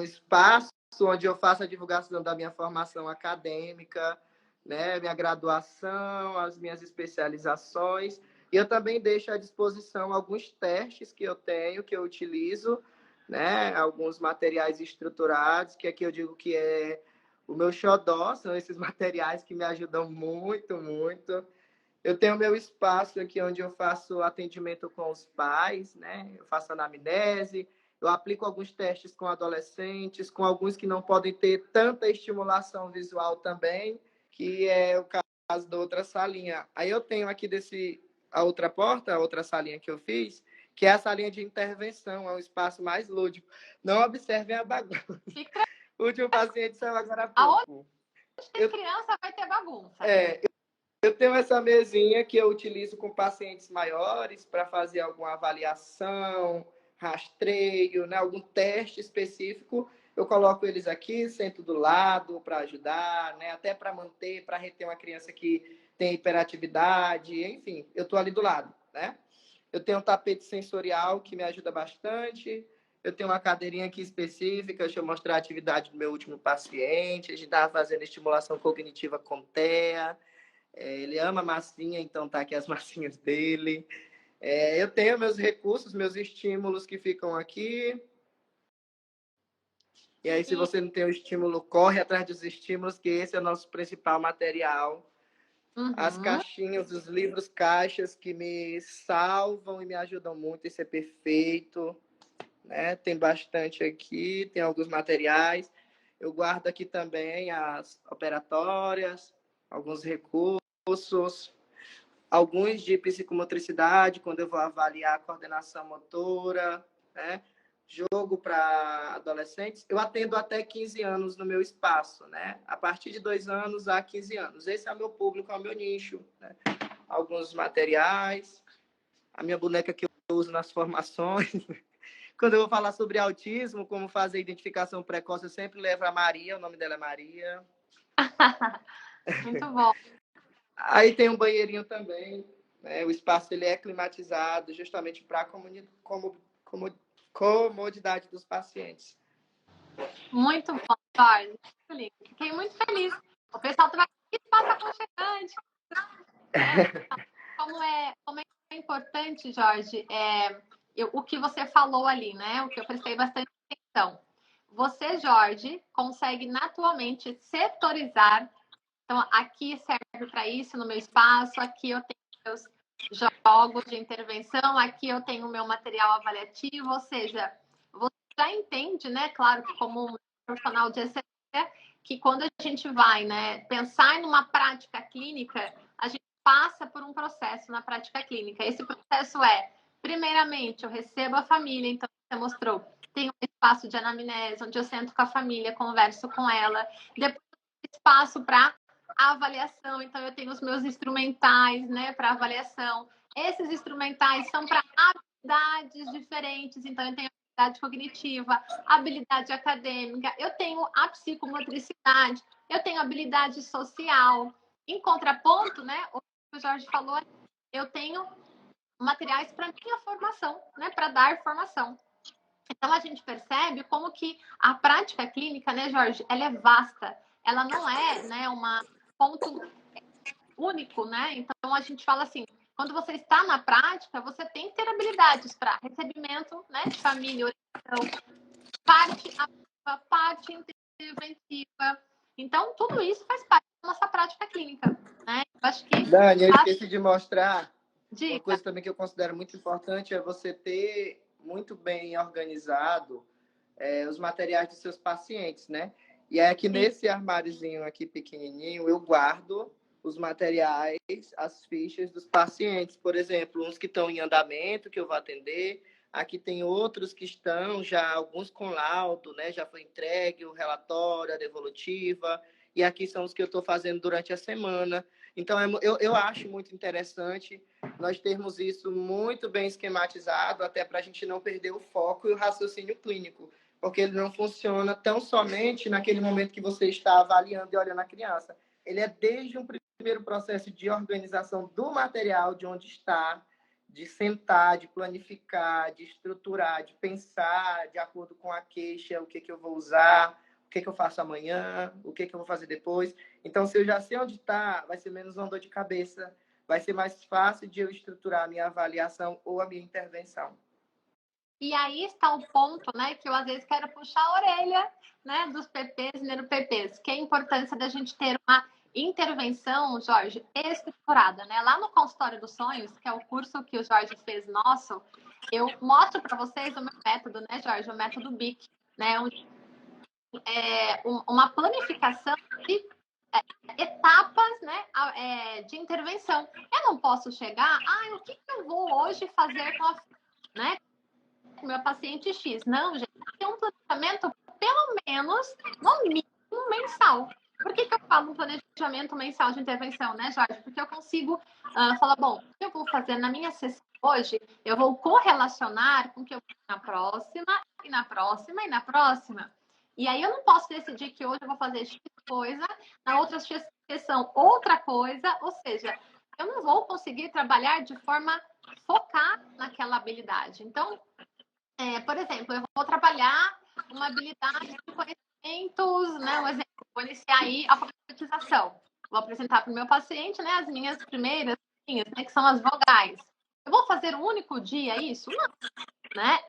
espaço onde eu faço a divulgação da minha formação acadêmica, né, minha graduação, as minhas especializações. E eu também deixo à disposição alguns testes que eu tenho, que eu utilizo, né, alguns materiais estruturados, que aqui eu digo que é o meu xodó, são esses materiais que me ajudam muito, muito. Eu tenho meu espaço aqui onde eu faço atendimento com os pais, né? Eu faço anamnese, eu aplico alguns testes com adolescentes, com alguns que não podem ter tanta estimulação visual também, que é o caso da outra salinha. Aí eu tenho aqui a outra porta, a outra salinha que eu fiz, que é a salinha de intervenção, é um espaço mais lúdico. Não observem a bagunça. O último paciente saiu agora há pouco. Aonde tem criança vai ter bagunça. Eu tenho essa mesinha que eu utilizo com pacientes maiores para fazer alguma avaliação, rastreio, né, algum teste específico. Eu coloco eles aqui, sento do lado para ajudar, né, até para manter, para reter uma criança que tem hiperatividade, enfim, eu estou ali do lado, né? Eu tenho um tapete sensorial que me ajuda bastante. Eu tenho uma cadeirinha aqui específica, deixa eu mostrar a atividade do meu último paciente. A gente estava fazendo estimulação cognitiva com TEA. Ele ama massinha, então tá aqui as massinhas dele. Eu tenho meus recursos, meus estímulos que ficam aqui. E aí, se você não tem o estímulo, corre atrás dos estímulos, que esse é o nosso principal material. As caixinhas, os livros caixas que me salvam e me ajudam muito, isso é perfeito. Né? Tem bastante aqui, tem alguns materiais. Eu guardo aqui também as operatórias, alguns recursos, alguns de psicomotricidade, quando eu vou avaliar a coordenação motora, né? Jogo para adolescentes. Eu atendo até 15 anos no meu espaço, né? A partir de 2 anos a 15 anos. Esse é o meu público, é o meu nicho. Né? Alguns materiais, a minha boneca que eu uso nas formações. Quando eu vou falar sobre autismo, como fazer identificação precoce, eu sempre levo a Maria, o nome dela é Maria. Muito bom. Aí tem um banheirinho também, né? O espaço ele é climatizado justamente para a comodidade dos pacientes. Muito bom, Jorge. Fiquei muito feliz. O pessoal vai que espaço aconchegante. Como é importante, Jorge, o que você falou ali, né? O que eu prestei bastante atenção. Você, Jorge, consegue naturalmente setorizar. Então, aqui serve para isso no meu espaço, aqui eu tenho meus jogos de intervenção, aqui eu tenho o meu material avaliativo, ou seja, você já entende, né? Claro que como um profissional de excelência, que quando a gente vai, né, pensar em uma prática clínica, a gente passa por um processo na prática clínica. Esse processo primeiramente, eu recebo a família, então você mostrou, tem um espaço de anamnese, onde eu sento com a família, converso com ela, depois espaço para avaliação, então eu tenho os meus instrumentais, né, para avaliação. Esses instrumentais são para habilidades diferentes, então eu tenho habilidade cognitiva, habilidade acadêmica, eu tenho a psicomotricidade, eu tenho habilidade social. Em contraponto, né, o que o Jorge falou, eu tenho materiais para minha formação, né, para dar formação. Então a gente percebe como que a prática clínica, né, Jorge, ela é vasta. Ela não é, né, uma ponto único, né? Então a gente fala assim, quando você está na prática, você tem que ter habilidades para recebimento, né, de família, orientação, parte ativa, parte interventiva. Então tudo isso faz parte da nossa prática clínica, né? Eu acho que Dani, eu esqueci de mostrar. Dica. Uma coisa também que eu considero muito importante é você ter muito bem organizado os materiais dos seus pacientes, né? E é aqui nesse armáriozinho aqui pequenininho, eu guardo os materiais, as fichas dos pacientes. Por exemplo, uns que estão em andamento, que eu vou atender. Aqui tem outros que estão já, alguns com laudo, né? Já foi entregue o relatório, a devolutiva. E aqui são os que eu estou fazendo durante a semana. Então, eu acho muito interessante nós termos isso muito bem esquematizado, até para a gente não perder o foco e o raciocínio clínico, porque ele não funciona tão somente naquele momento que você está avaliando e olhando a criança. Ele é desde um primeiro processo de organização do material, de onde está, de sentar, de planificar, de estruturar, de pensar de acordo com a queixa, o que eu vou usar, o que eu faço amanhã, o que eu vou fazer depois. Então, se eu já sei onde está, vai ser menos uma dor de cabeça, vai ser mais fácil de eu estruturar a minha avaliação ou a minha intervenção. E aí está o ponto, né, que eu às vezes quero puxar a orelha, né, dos PPs e neuroPPs, que é a importância da gente ter uma intervenção, Jorge, estruturada, né? Lá no Consultório dos Sonhos, que é o curso que o Jorge fez nosso, eu mostro para vocês o meu método, né, Jorge, o método BIC, né, uma planificação de etapas, né, de intervenção. Eu não posso chegar, o que eu vou hoje fazer com a, né, com meu paciente X? Não, gente, tem um planejamento pelo menos, no mínimo, mensal. Por que eu falo um planejamento mensal de intervenção, né, Jorge? Porque eu consigo falar, bom, o que eu vou fazer na minha sessão hoje, eu vou correlacionar com o que eu vou na próxima, e na próxima, e na próxima. E aí eu não posso decidir que hoje eu vou fazer X coisa, na outra sessão outra coisa, ou seja, eu não vou conseguir trabalhar de forma focada naquela habilidade. Então, por exemplo, eu vou trabalhar uma habilidade de conhecimentos, né? Um exemplo, vou iniciar aí a alfabetização. Vou apresentar para o meu paciente, né, as minhas primeiras linhas, né, que são as vogais. Eu vou fazer um único dia isso? Não, né?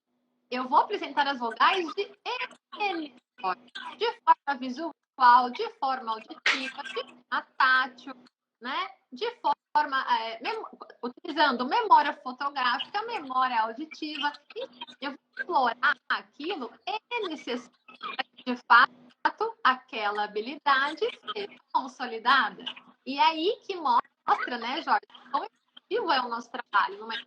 Eu vou apresentar as vogais de forma visual, de forma auditiva, de forma tátil, né? De forma utilizando memória fotográfica, memória auditiva. E eu vou explorar aquilo necessário de fato aquela habilidade seja consolidada. E é aí que mostra, né, Jorge, quão efetivo é o nosso trabalho. Não é?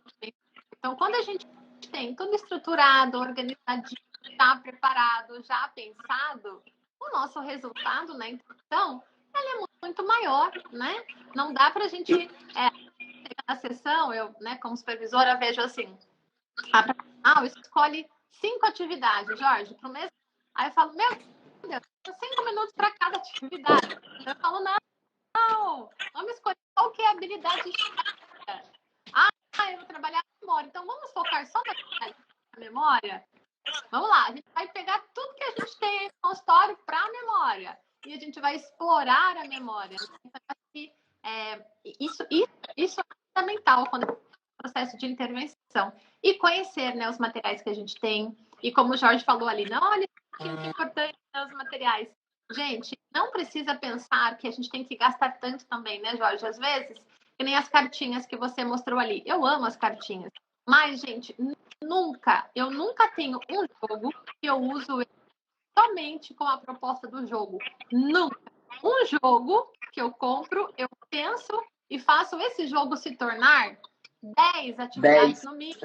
Então, quando a gente tem tudo estruturado, organizadinho, já preparado, já pensado, o nosso resultado, né? Então, ele é muito maior, né? Não dá para a gente chegar na sessão, eu, né, como supervisora, vejo assim, a profissional escolhe 5 atividades, Jorge, para o mês. Aí eu falo, meu Deus, 5 minutos para cada atividade. Eu falo, não, vamos escolher qual que é a habilidade. Eu vou trabalhar a memória, então vamos focar só na memória? Vamos lá, a gente vai pegar tudo que a gente tem no consultório para a memória e a gente vai explorar a memória. Isso é fundamental quando é um processo de intervenção. E conhecer, né, os materiais que a gente tem. E como o Jorge falou ali, não, olha que é importante os materiais. Gente, não precisa pensar que a gente tem que gastar tanto também, né, Jorge? Às vezes, que nem as cartinhas que você mostrou ali. Eu amo as cartinhas. Mas, gente, eu nunca tenho um jogo que eu uso somente com a proposta do jogo. Nunca. Um jogo que eu compro, eu penso e faço esse jogo se tornar 10 atividades no mínimo.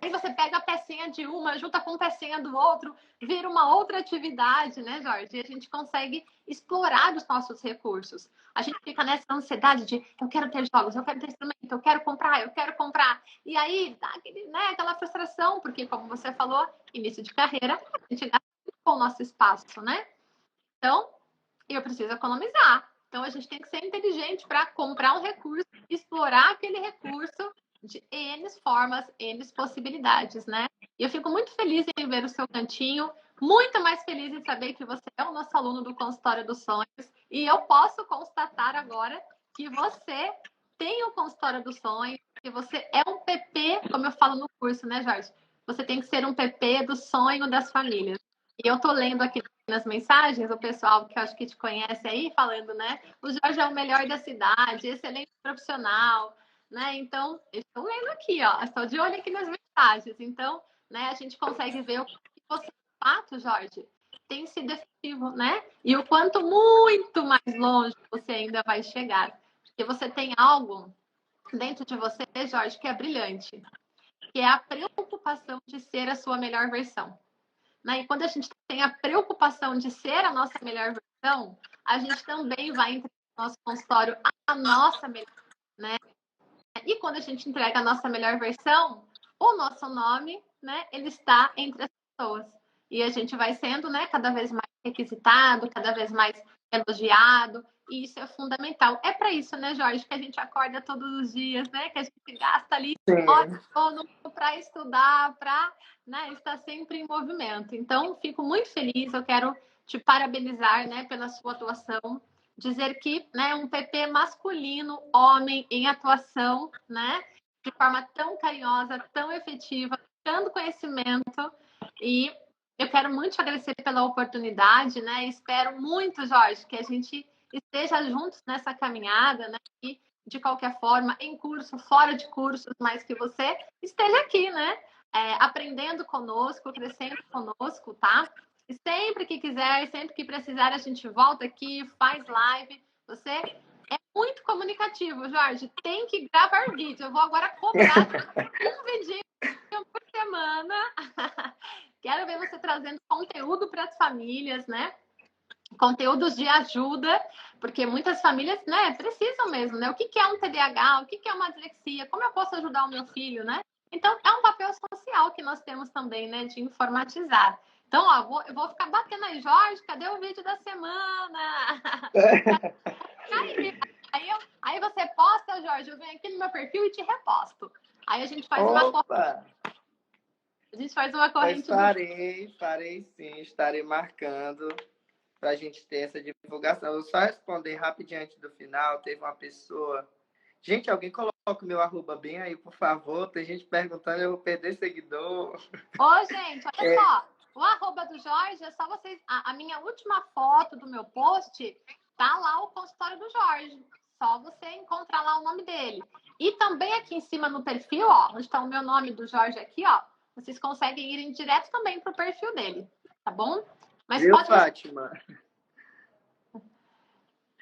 Aí você pega a pecinha de uma, junta com a pecinha do outro, vira uma outra atividade, né, Jorge? E a gente consegue explorar os nossos recursos. A gente fica nessa ansiedade de eu quero ter jogos, eu quero ter instrumento, eu quero comprar. E aí dá aquela frustração, porque, como você falou, início de carreira, a gente gasta com o nosso espaço, né? Então, eu preciso economizar. Então, a gente tem que ser inteligente para comprar um recurso, explorar aquele recurso de N formas, N possibilidades, né? E eu fico muito feliz em ver o seu cantinho, muito mais feliz em saber que você é o nosso aluno do Consultório dos Sonhos, e eu posso constatar agora que você tem o Consultório dos Sonhos, que você é um PP, como eu falo no curso, né, Jorge? Você tem que ser um PP do sonho das famílias. E eu tô lendo aqui nas mensagens o pessoal que eu acho que te conhece aí falando, né? O Jorge é o melhor da cidade, excelente profissional, né? Então, estou lendo aqui, ó, estou de olho aqui nas mensagens. Então, né, a gente consegue ver o que você, de fato, Jorge, tem sido efetivo, né? E o quanto muito mais longe você ainda vai chegar. Porque você tem algo dentro de você, Jorge, que é brilhante, que é a preocupação de ser a sua melhor versão. Né? E quando a gente tem a preocupação de ser a nossa melhor versão, a gente também vai entregar no nosso consultório a nossa melhor, né? E quando a gente entrega a nossa melhor versão, o nosso nome, né, ele está entre as pessoas. E a gente vai sendo, né, cada vez mais requisitado, cada vez mais elogiado. e isso é fundamental. É para isso, né, Jorge, que a gente acorda todos os dias, né? Que a gente gasta ali horas para estudar, para, né, estar sempre em movimento. Então, fico muito feliz, eu quero te parabenizar, né, pela sua atuação, dizer que, né, um PP masculino, homem em atuação, né, de forma tão carinhosa, tão efetiva, dando conhecimento, e eu quero muito te agradecer pela oportunidade, né? Espero muito, Jorge, que a gente esteja juntos nessa caminhada, né? E, de qualquer forma, em curso, fora de cursos, mas que você esteja aqui, né? Aprendendo conosco, crescendo conosco, tá? E sempre que quiser, sempre que precisar, a gente volta aqui, faz live. Você é muito comunicativo, Jorge. Tem que gravar vídeo. Eu vou agora cobrar um vídeo por semana. Quero ver você trazendo conteúdo para as famílias, né? Conteúdos de ajuda, porque muitas famílias, né, precisam mesmo, né? O que é um TDAH? O que é uma dislexia? Como eu posso ajudar o meu filho, né? Então, é um papel social que nós temos também, né, de informatizar. Então, ó, eu vou ficar batendo aí, Jorge, cadê o vídeo da semana? Aí você posta, Jorge, eu venho aqui no meu perfil e te reposto. Aí a gente faz uma corrente. Farei sim, estarei marcando para a gente ter essa divulgação. Eu vou só responder rapidinho antes do final. Teve uma pessoa. Gente, alguém coloca o meu arroba bem aí, por favor. Tem gente perguntando, eu vou perder seguidor. Ô, gente, olha só. O arroba do Jorge é só vocês. A minha última foto do meu post tá lá o consultório do Jorge. Só você encontrar lá o nome dele. E também aqui em cima no perfil, ó, onde está o meu nome do Jorge aqui, ó. Vocês conseguem ir direto também pro perfil dele, tá bom? Mas viu, Fátima?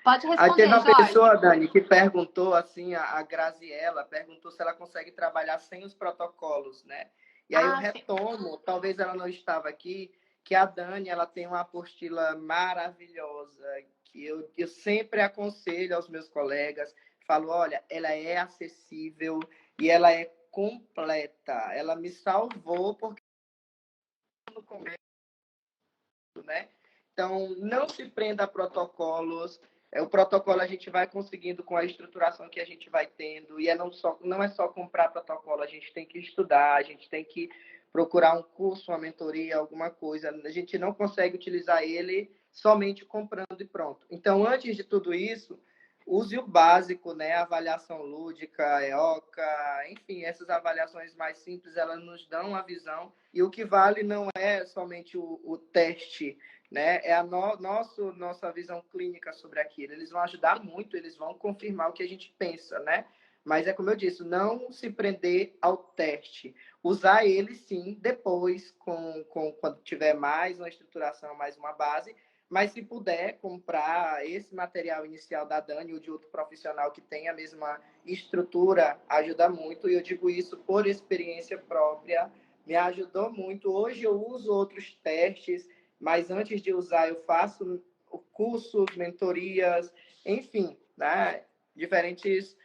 Pode responder, aí teve uma Jorge. Pessoa, Dani, que perguntou, assim, a Graziella, perguntou se ela consegue trabalhar sem os protocolos, né? E aí eu retomo, sim. Talvez ela não estava aqui, que a Dani, ela tem uma apostila maravilhosa, que eu sempre aconselho aos meus colegas, falo, olha, ela é acessível e ela é completa. Ela me salvou porque no começo, né? Então, não se prenda a protocolos. O protocolo a gente vai conseguindo com a estruturação que a gente vai tendo. E não é só comprar protocolo, a gente tem que estudar, a gente tem que procurar um curso, uma mentoria, alguma coisa. A gente não consegue utilizar ele somente comprando e pronto. Então, antes de tudo isso, use o básico, né? Avaliação lúdica, EOCA, enfim, essas avaliações mais simples, elas nos dão uma visão. E o que vale não é somente o teste, né? É a nossa visão clínica sobre aquilo. Eles vão ajudar muito, eles vão confirmar o que a gente pensa, né? Mas é como eu disse, não se prender ao teste. Usar ele, sim, depois, quando tiver mais uma estruturação, mais uma base. Mas se puder comprar esse material inicial da Dani ou de outro profissional que tenha a mesma estrutura, ajuda muito. E eu digo isso por experiência própria. Me ajudou muito. Hoje eu uso outros testes, mas antes de usar eu faço cursos, mentorias, enfim, né? Diferentes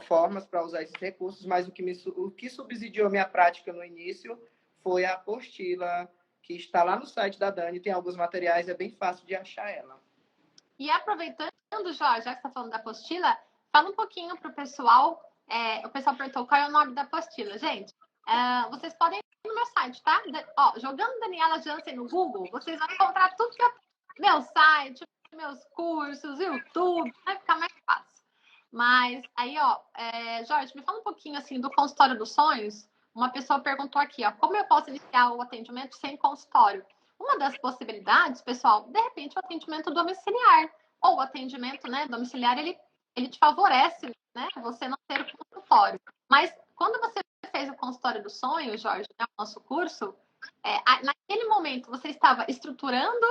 formas para usar esses recursos, mas o que subsidiou minha prática no início foi a apostila, que está lá no site da Dani, tem alguns materiais, é bem fácil de achar ela. E aproveitando, Jorge, já que você está falando da apostila, fala um pouquinho para o pessoal. O pessoal perguntou qual é o nome da apostila. Gente, vocês podem ir no meu site, tá? Jogando Daniela Jansen no Google, vocês vão encontrar tudo que meu site, meus cursos, YouTube, vai ficar mais fácil. Mas aí, Jorge, me fala um pouquinho assim do consultório dos sonhos. Uma pessoa perguntou aqui, como eu posso iniciar o atendimento sem consultório? Uma das possibilidades, pessoal, de repente o atendimento domiciliar ou o atendimento, né, domiciliar, ele te favorece, né, você não ter o consultório. Mas quando você fez o consultório dos sonhos, Jorge, né, o nosso curso, naquele momento você estava estruturando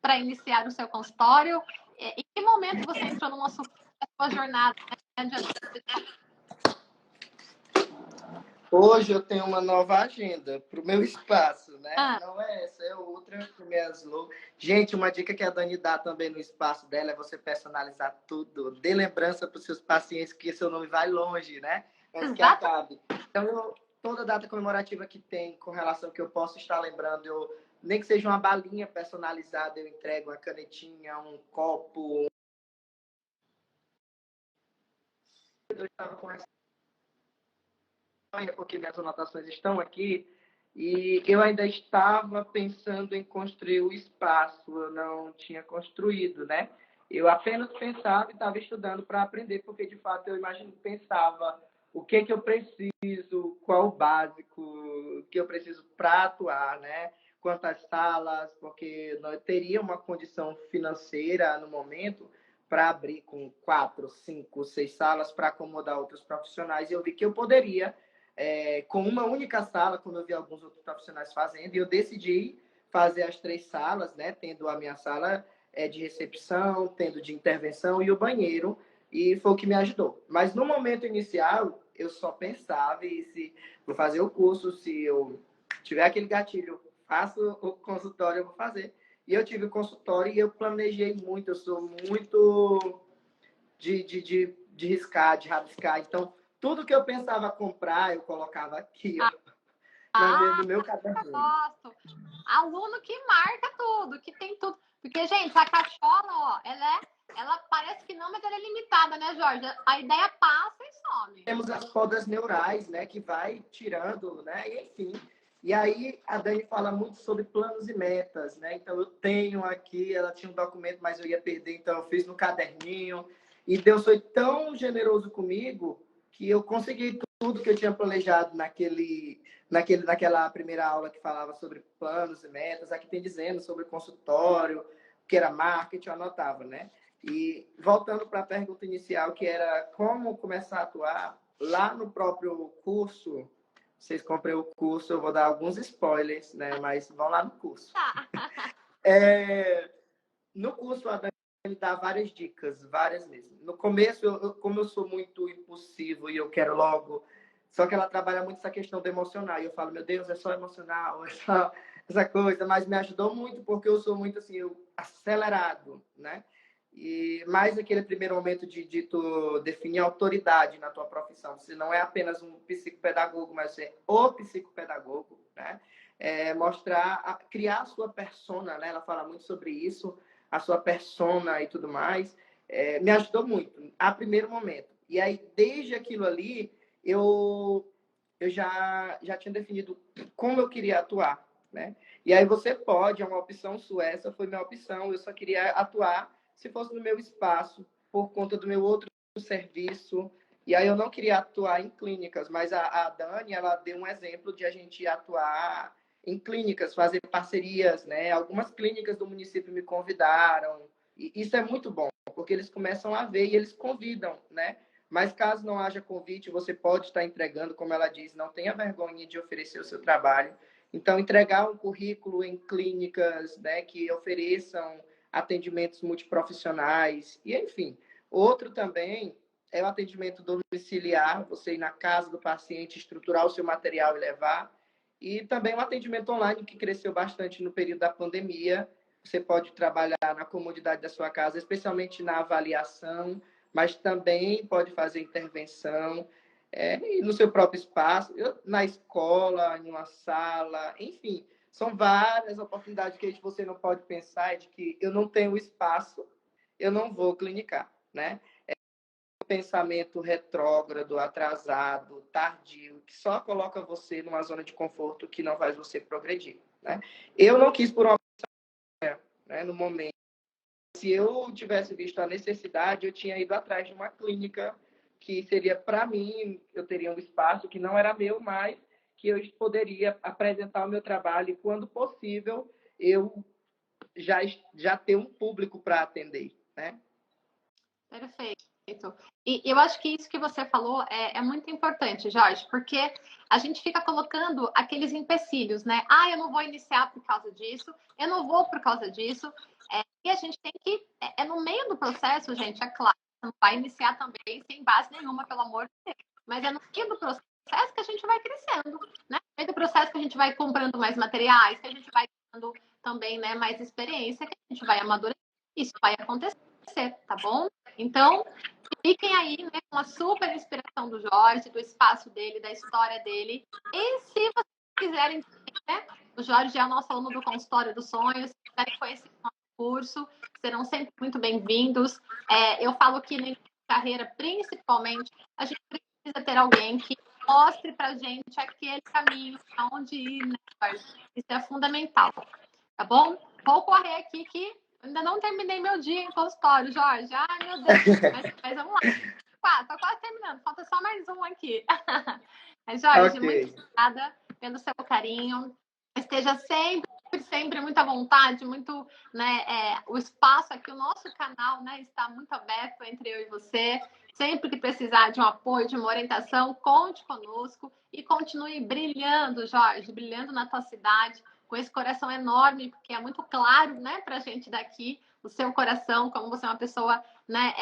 para iniciar o seu consultório? Em que momento você entrou no nosso sua jornada, né, de... Hoje eu tenho uma nova agenda para o meu espaço, né? Não é essa, é outra com minhas loucas. Gente, uma dica que a Dani dá também no espaço dela é você personalizar tudo. Dê lembrança para os seus pacientes que seu nome vai longe, né? Antes que acabe. Então, toda data comemorativa que tem com relação que eu posso estar lembrando, nem que seja uma balinha personalizada, eu entrego uma canetinha, um copo, eu estava conversando, porque minhas anotações estão aqui, e eu ainda estava pensando em construir o espaço, eu não tinha construído, né? Eu apenas pensava e estava estudando para aprender, porque de fato eu pensava o que eu preciso, qual o básico, o que eu preciso para atuar, né? Quantas salas, porque nós teria uma condição financeira no momento para abrir com 4, 5, 6 salas para acomodar outros profissionais. E eu vi que eu poderia com uma única sala, como eu vi alguns outros profissionais fazendo, e eu decidi fazer as 3 salas, né, tendo a minha sala de recepção, tendo de intervenção e o banheiro, e foi o que me ajudou. Mas no momento inicial, eu só pensava em se vou fazer o curso, se eu tiver aquele gatilho, faço o consultório, eu vou fazer. E eu tive o consultório e eu planejei muito, eu sou muito de riscar, de rabiscar, então tudo que eu pensava comprar, eu colocava aqui, ó, no meu caderno. Gosto. Aluno que marca tudo, que tem tudo. Porque, gente, a cachola, ó, ela parece que não, mas ela é limitada, né, Jorge? A ideia passa e some. Temos as podas neurais, né, que vai tirando, né, e enfim. E aí a Dani fala muito sobre planos e metas, né? Então eu tenho aqui, ela tinha um documento, mas eu ia perder, então eu fiz no caderninho. E Deus foi tão generoso comigo que eu consegui tudo que eu tinha planejado naquela primeira aula que falava sobre planos e metas. Aqui tem dizendo sobre consultório, que era marketing, eu anotava, né? E voltando para a pergunta inicial, que era como começar a atuar, lá no próprio curso, vocês comprem o curso, eu vou dar alguns spoilers, né? Mas vão lá no curso. No curso, a Dani dá várias dicas, várias mesmo. No começo, como eu sou muito impulsivo e eu quero logo, só que ela trabalha muito essa questão do emocional. E eu falo, meu Deus, é só emocional, é só essa coisa. Mas me ajudou muito porque eu sou muito assim, acelerado, né? E mais aquele primeiro momento de tu definir autoridade na tua profissão. Você não é apenas um psicopedagogo, mas você é o psicopedagogo, né? Mostrar, criar a sua persona, né? Ela fala muito sobre isso, a sua persona e tudo mais. Me ajudou muito, a primeiro momento. E aí, desde aquilo ali, eu já tinha definido como eu queria atuar, né? E aí você pode, é uma opção sua, essa foi minha opção, eu só queria atuar se fosse no meu espaço, por conta do meu outro serviço. E aí eu não queria atuar em clínicas, mas a Dani, ela deu um exemplo de a gente atuar em clínicas, fazer parcerias, né? Algumas clínicas do município me convidaram, e isso é muito bom, porque eles começam a ver e eles convidam, né? Mas caso não haja convite, você pode estar entregando, como ela diz, não tenha vergonha de oferecer o seu trabalho. Então, entregar um currículo em clínicas, né, que ofereçam atendimentos multiprofissionais, e enfim. Outro também é o atendimento domiciliar, você ir na casa do paciente, estruturar o seu material e levar. E também o atendimento online, que cresceu bastante no período da pandemia. Você pode trabalhar na comodidade da sua casa, especialmente na avaliação, mas também pode fazer intervenção no seu próprio espaço, na escola, em uma sala, enfim. São várias oportunidades que você não pode pensar de que eu não tenho espaço, eu não vou clinicar, né? Um pensamento retrógrado, atrasado, tardio, que só coloca você numa zona de conforto que não faz você progredir, né? Eu não quis por uma né, no momento. Se eu tivesse visto a necessidade, eu tinha ido atrás de uma clínica que seria para mim, eu teria um espaço que não era meu, mas que eu poderia apresentar o meu trabalho e, quando possível, eu já ter um público para atender, né? Perfeito. E eu acho que isso que você falou é muito importante, Jorge, porque a gente fica colocando aqueles empecilhos, né? Ah, eu não vou iniciar por causa disso, eu não vou por causa disso. E a gente tem que... no meio do processo, gente, é claro, não vai iniciar também sem base nenhuma, pelo amor de Deus. Mas é no meio do processo que a gente vai crescendo, né? No meio do processo que a gente vai comprando mais materiais, que a gente vai tendo também, né, mais experiência, que a gente vai amadurecer. Isso vai acontecer, tá bom? Então, fiquem aí, né, com a super inspiração do Jorge, do espaço dele, da história dele. E se vocês quiserem, né, o Jorge é o nosso aluno do Consultório dos Sonhos, se quiserem conhecer o nosso curso, serão sempre muito bem-vindos. Eu falo que no carreira, principalmente, a gente precisa ter alguém que mostre pra gente aquele caminho, aonde ir, né, Jorge? Isso é fundamental, tá bom? Vou correr aqui que ainda não terminei meu dia em consultório, Jorge. Ai, meu Deus. Mas vamos lá. Tô quase terminando. Falta só mais um aqui. Mas, Jorge, Ok. muito obrigada pelo seu carinho. Esteja sempre muito à vontade, muito, né, o espaço aqui, o nosso canal, né, está muito aberto entre eu e você. Sempre que precisar de um apoio, de uma orientação, conte conosco e continue brilhando, Jorge, brilhando na tua cidade, com esse coração enorme, porque é muito claro, né, para a gente daqui, o seu coração, como você é uma pessoa, né,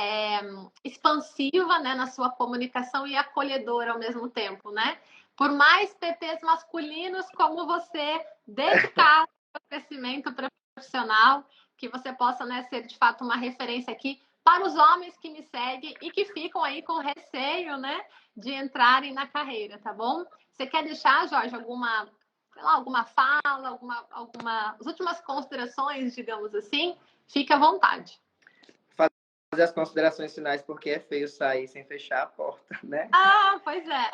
expansiva, né, na sua comunicação e acolhedora ao mesmo tempo, né? Por mais PPs masculinos como você, dedicado ao crescimento profissional, que você possa, né, ser de fato uma referência aqui para os homens que me seguem e que ficam aí com receio, né, de entrarem na carreira, tá bom? Você quer deixar, Jorge, alguma fala, as últimas considerações, digamos assim? Fique à vontade. Fazer as considerações finais, porque é feio sair sem fechar a porta, né? Ah, pois é.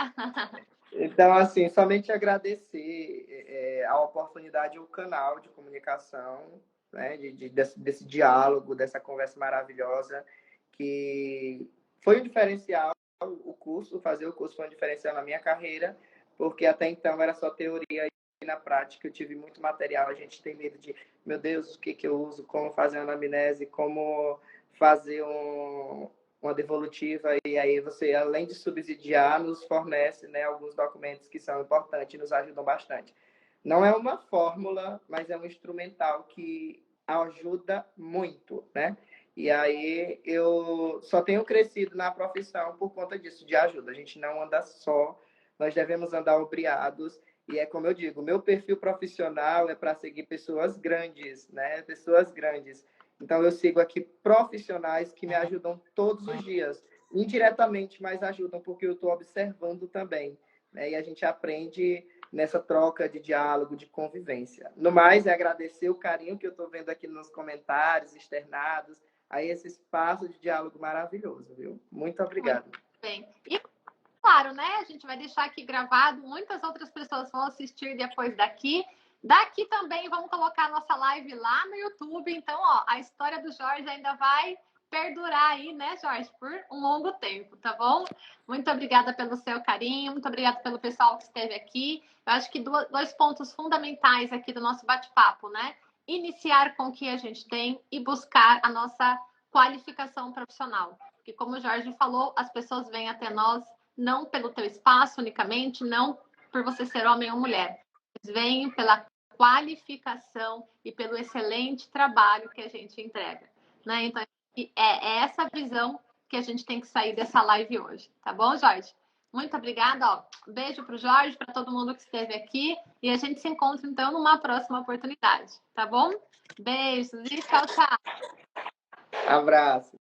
Então, assim, somente agradecer a oportunidade, o canal de comunicação, né, desse diálogo, dessa conversa maravilhosa, que foi um diferencial, fazer o curso foi um diferencial na minha carreira, porque até então era só teoria e na prática eu tive muito material, a gente tem medo de, meu Deus, o que eu uso, como fazer uma anamnese, como fazer uma devolutiva, e aí você, além de subsidiar, nos fornece, né, alguns documentos que são importantes e nos ajudam bastante. Não é uma fórmula, mas é um instrumental que ajuda muito, né? E aí eu só tenho crescido na profissão por conta disso, de ajuda. A gente não anda só, nós devemos andar obriados. E é como eu digo, meu perfil profissional é para seguir pessoas grandes, né? Pessoas grandes. Então, eu sigo aqui profissionais que me ajudam todos os dias. Indiretamente, mas ajudam porque eu estou observando também. Né? E a gente aprende nessa troca de diálogo, de convivência. No mais, é agradecer o carinho que eu estou vendo aqui nos comentários externados, a esse espaço de diálogo maravilhoso, viu? Muito obrigado. Muito bem. E, claro, né, a gente vai deixar aqui gravado, muitas outras pessoas vão assistir depois daqui. Daqui também vamos colocar a nossa live lá no YouTube. Então, ó, a história do Jorge ainda vai perdurar aí, né, Jorge, por um longo tempo, tá bom? Muito obrigada pelo seu carinho, muito obrigada pelo pessoal que esteve aqui. Eu acho que dois pontos fundamentais aqui do nosso bate-papo, né? Iniciar com o que a gente tem e buscar a nossa qualificação profissional. Porque, como o Jorge falou, as pessoas vêm até nós não pelo teu espaço unicamente, não por você ser homem ou mulher. Eles vêm pela qualificação e pelo excelente trabalho que a gente entrega, né? Então, é essa visão que a gente tem que sair dessa live hoje, tá bom, Jorge? Muito obrigada, ó. Beijo para o Jorge, para todo mundo que esteve aqui e a gente se encontra então numa próxima oportunidade, tá bom? Beijos e tchau, tchau. Abraço.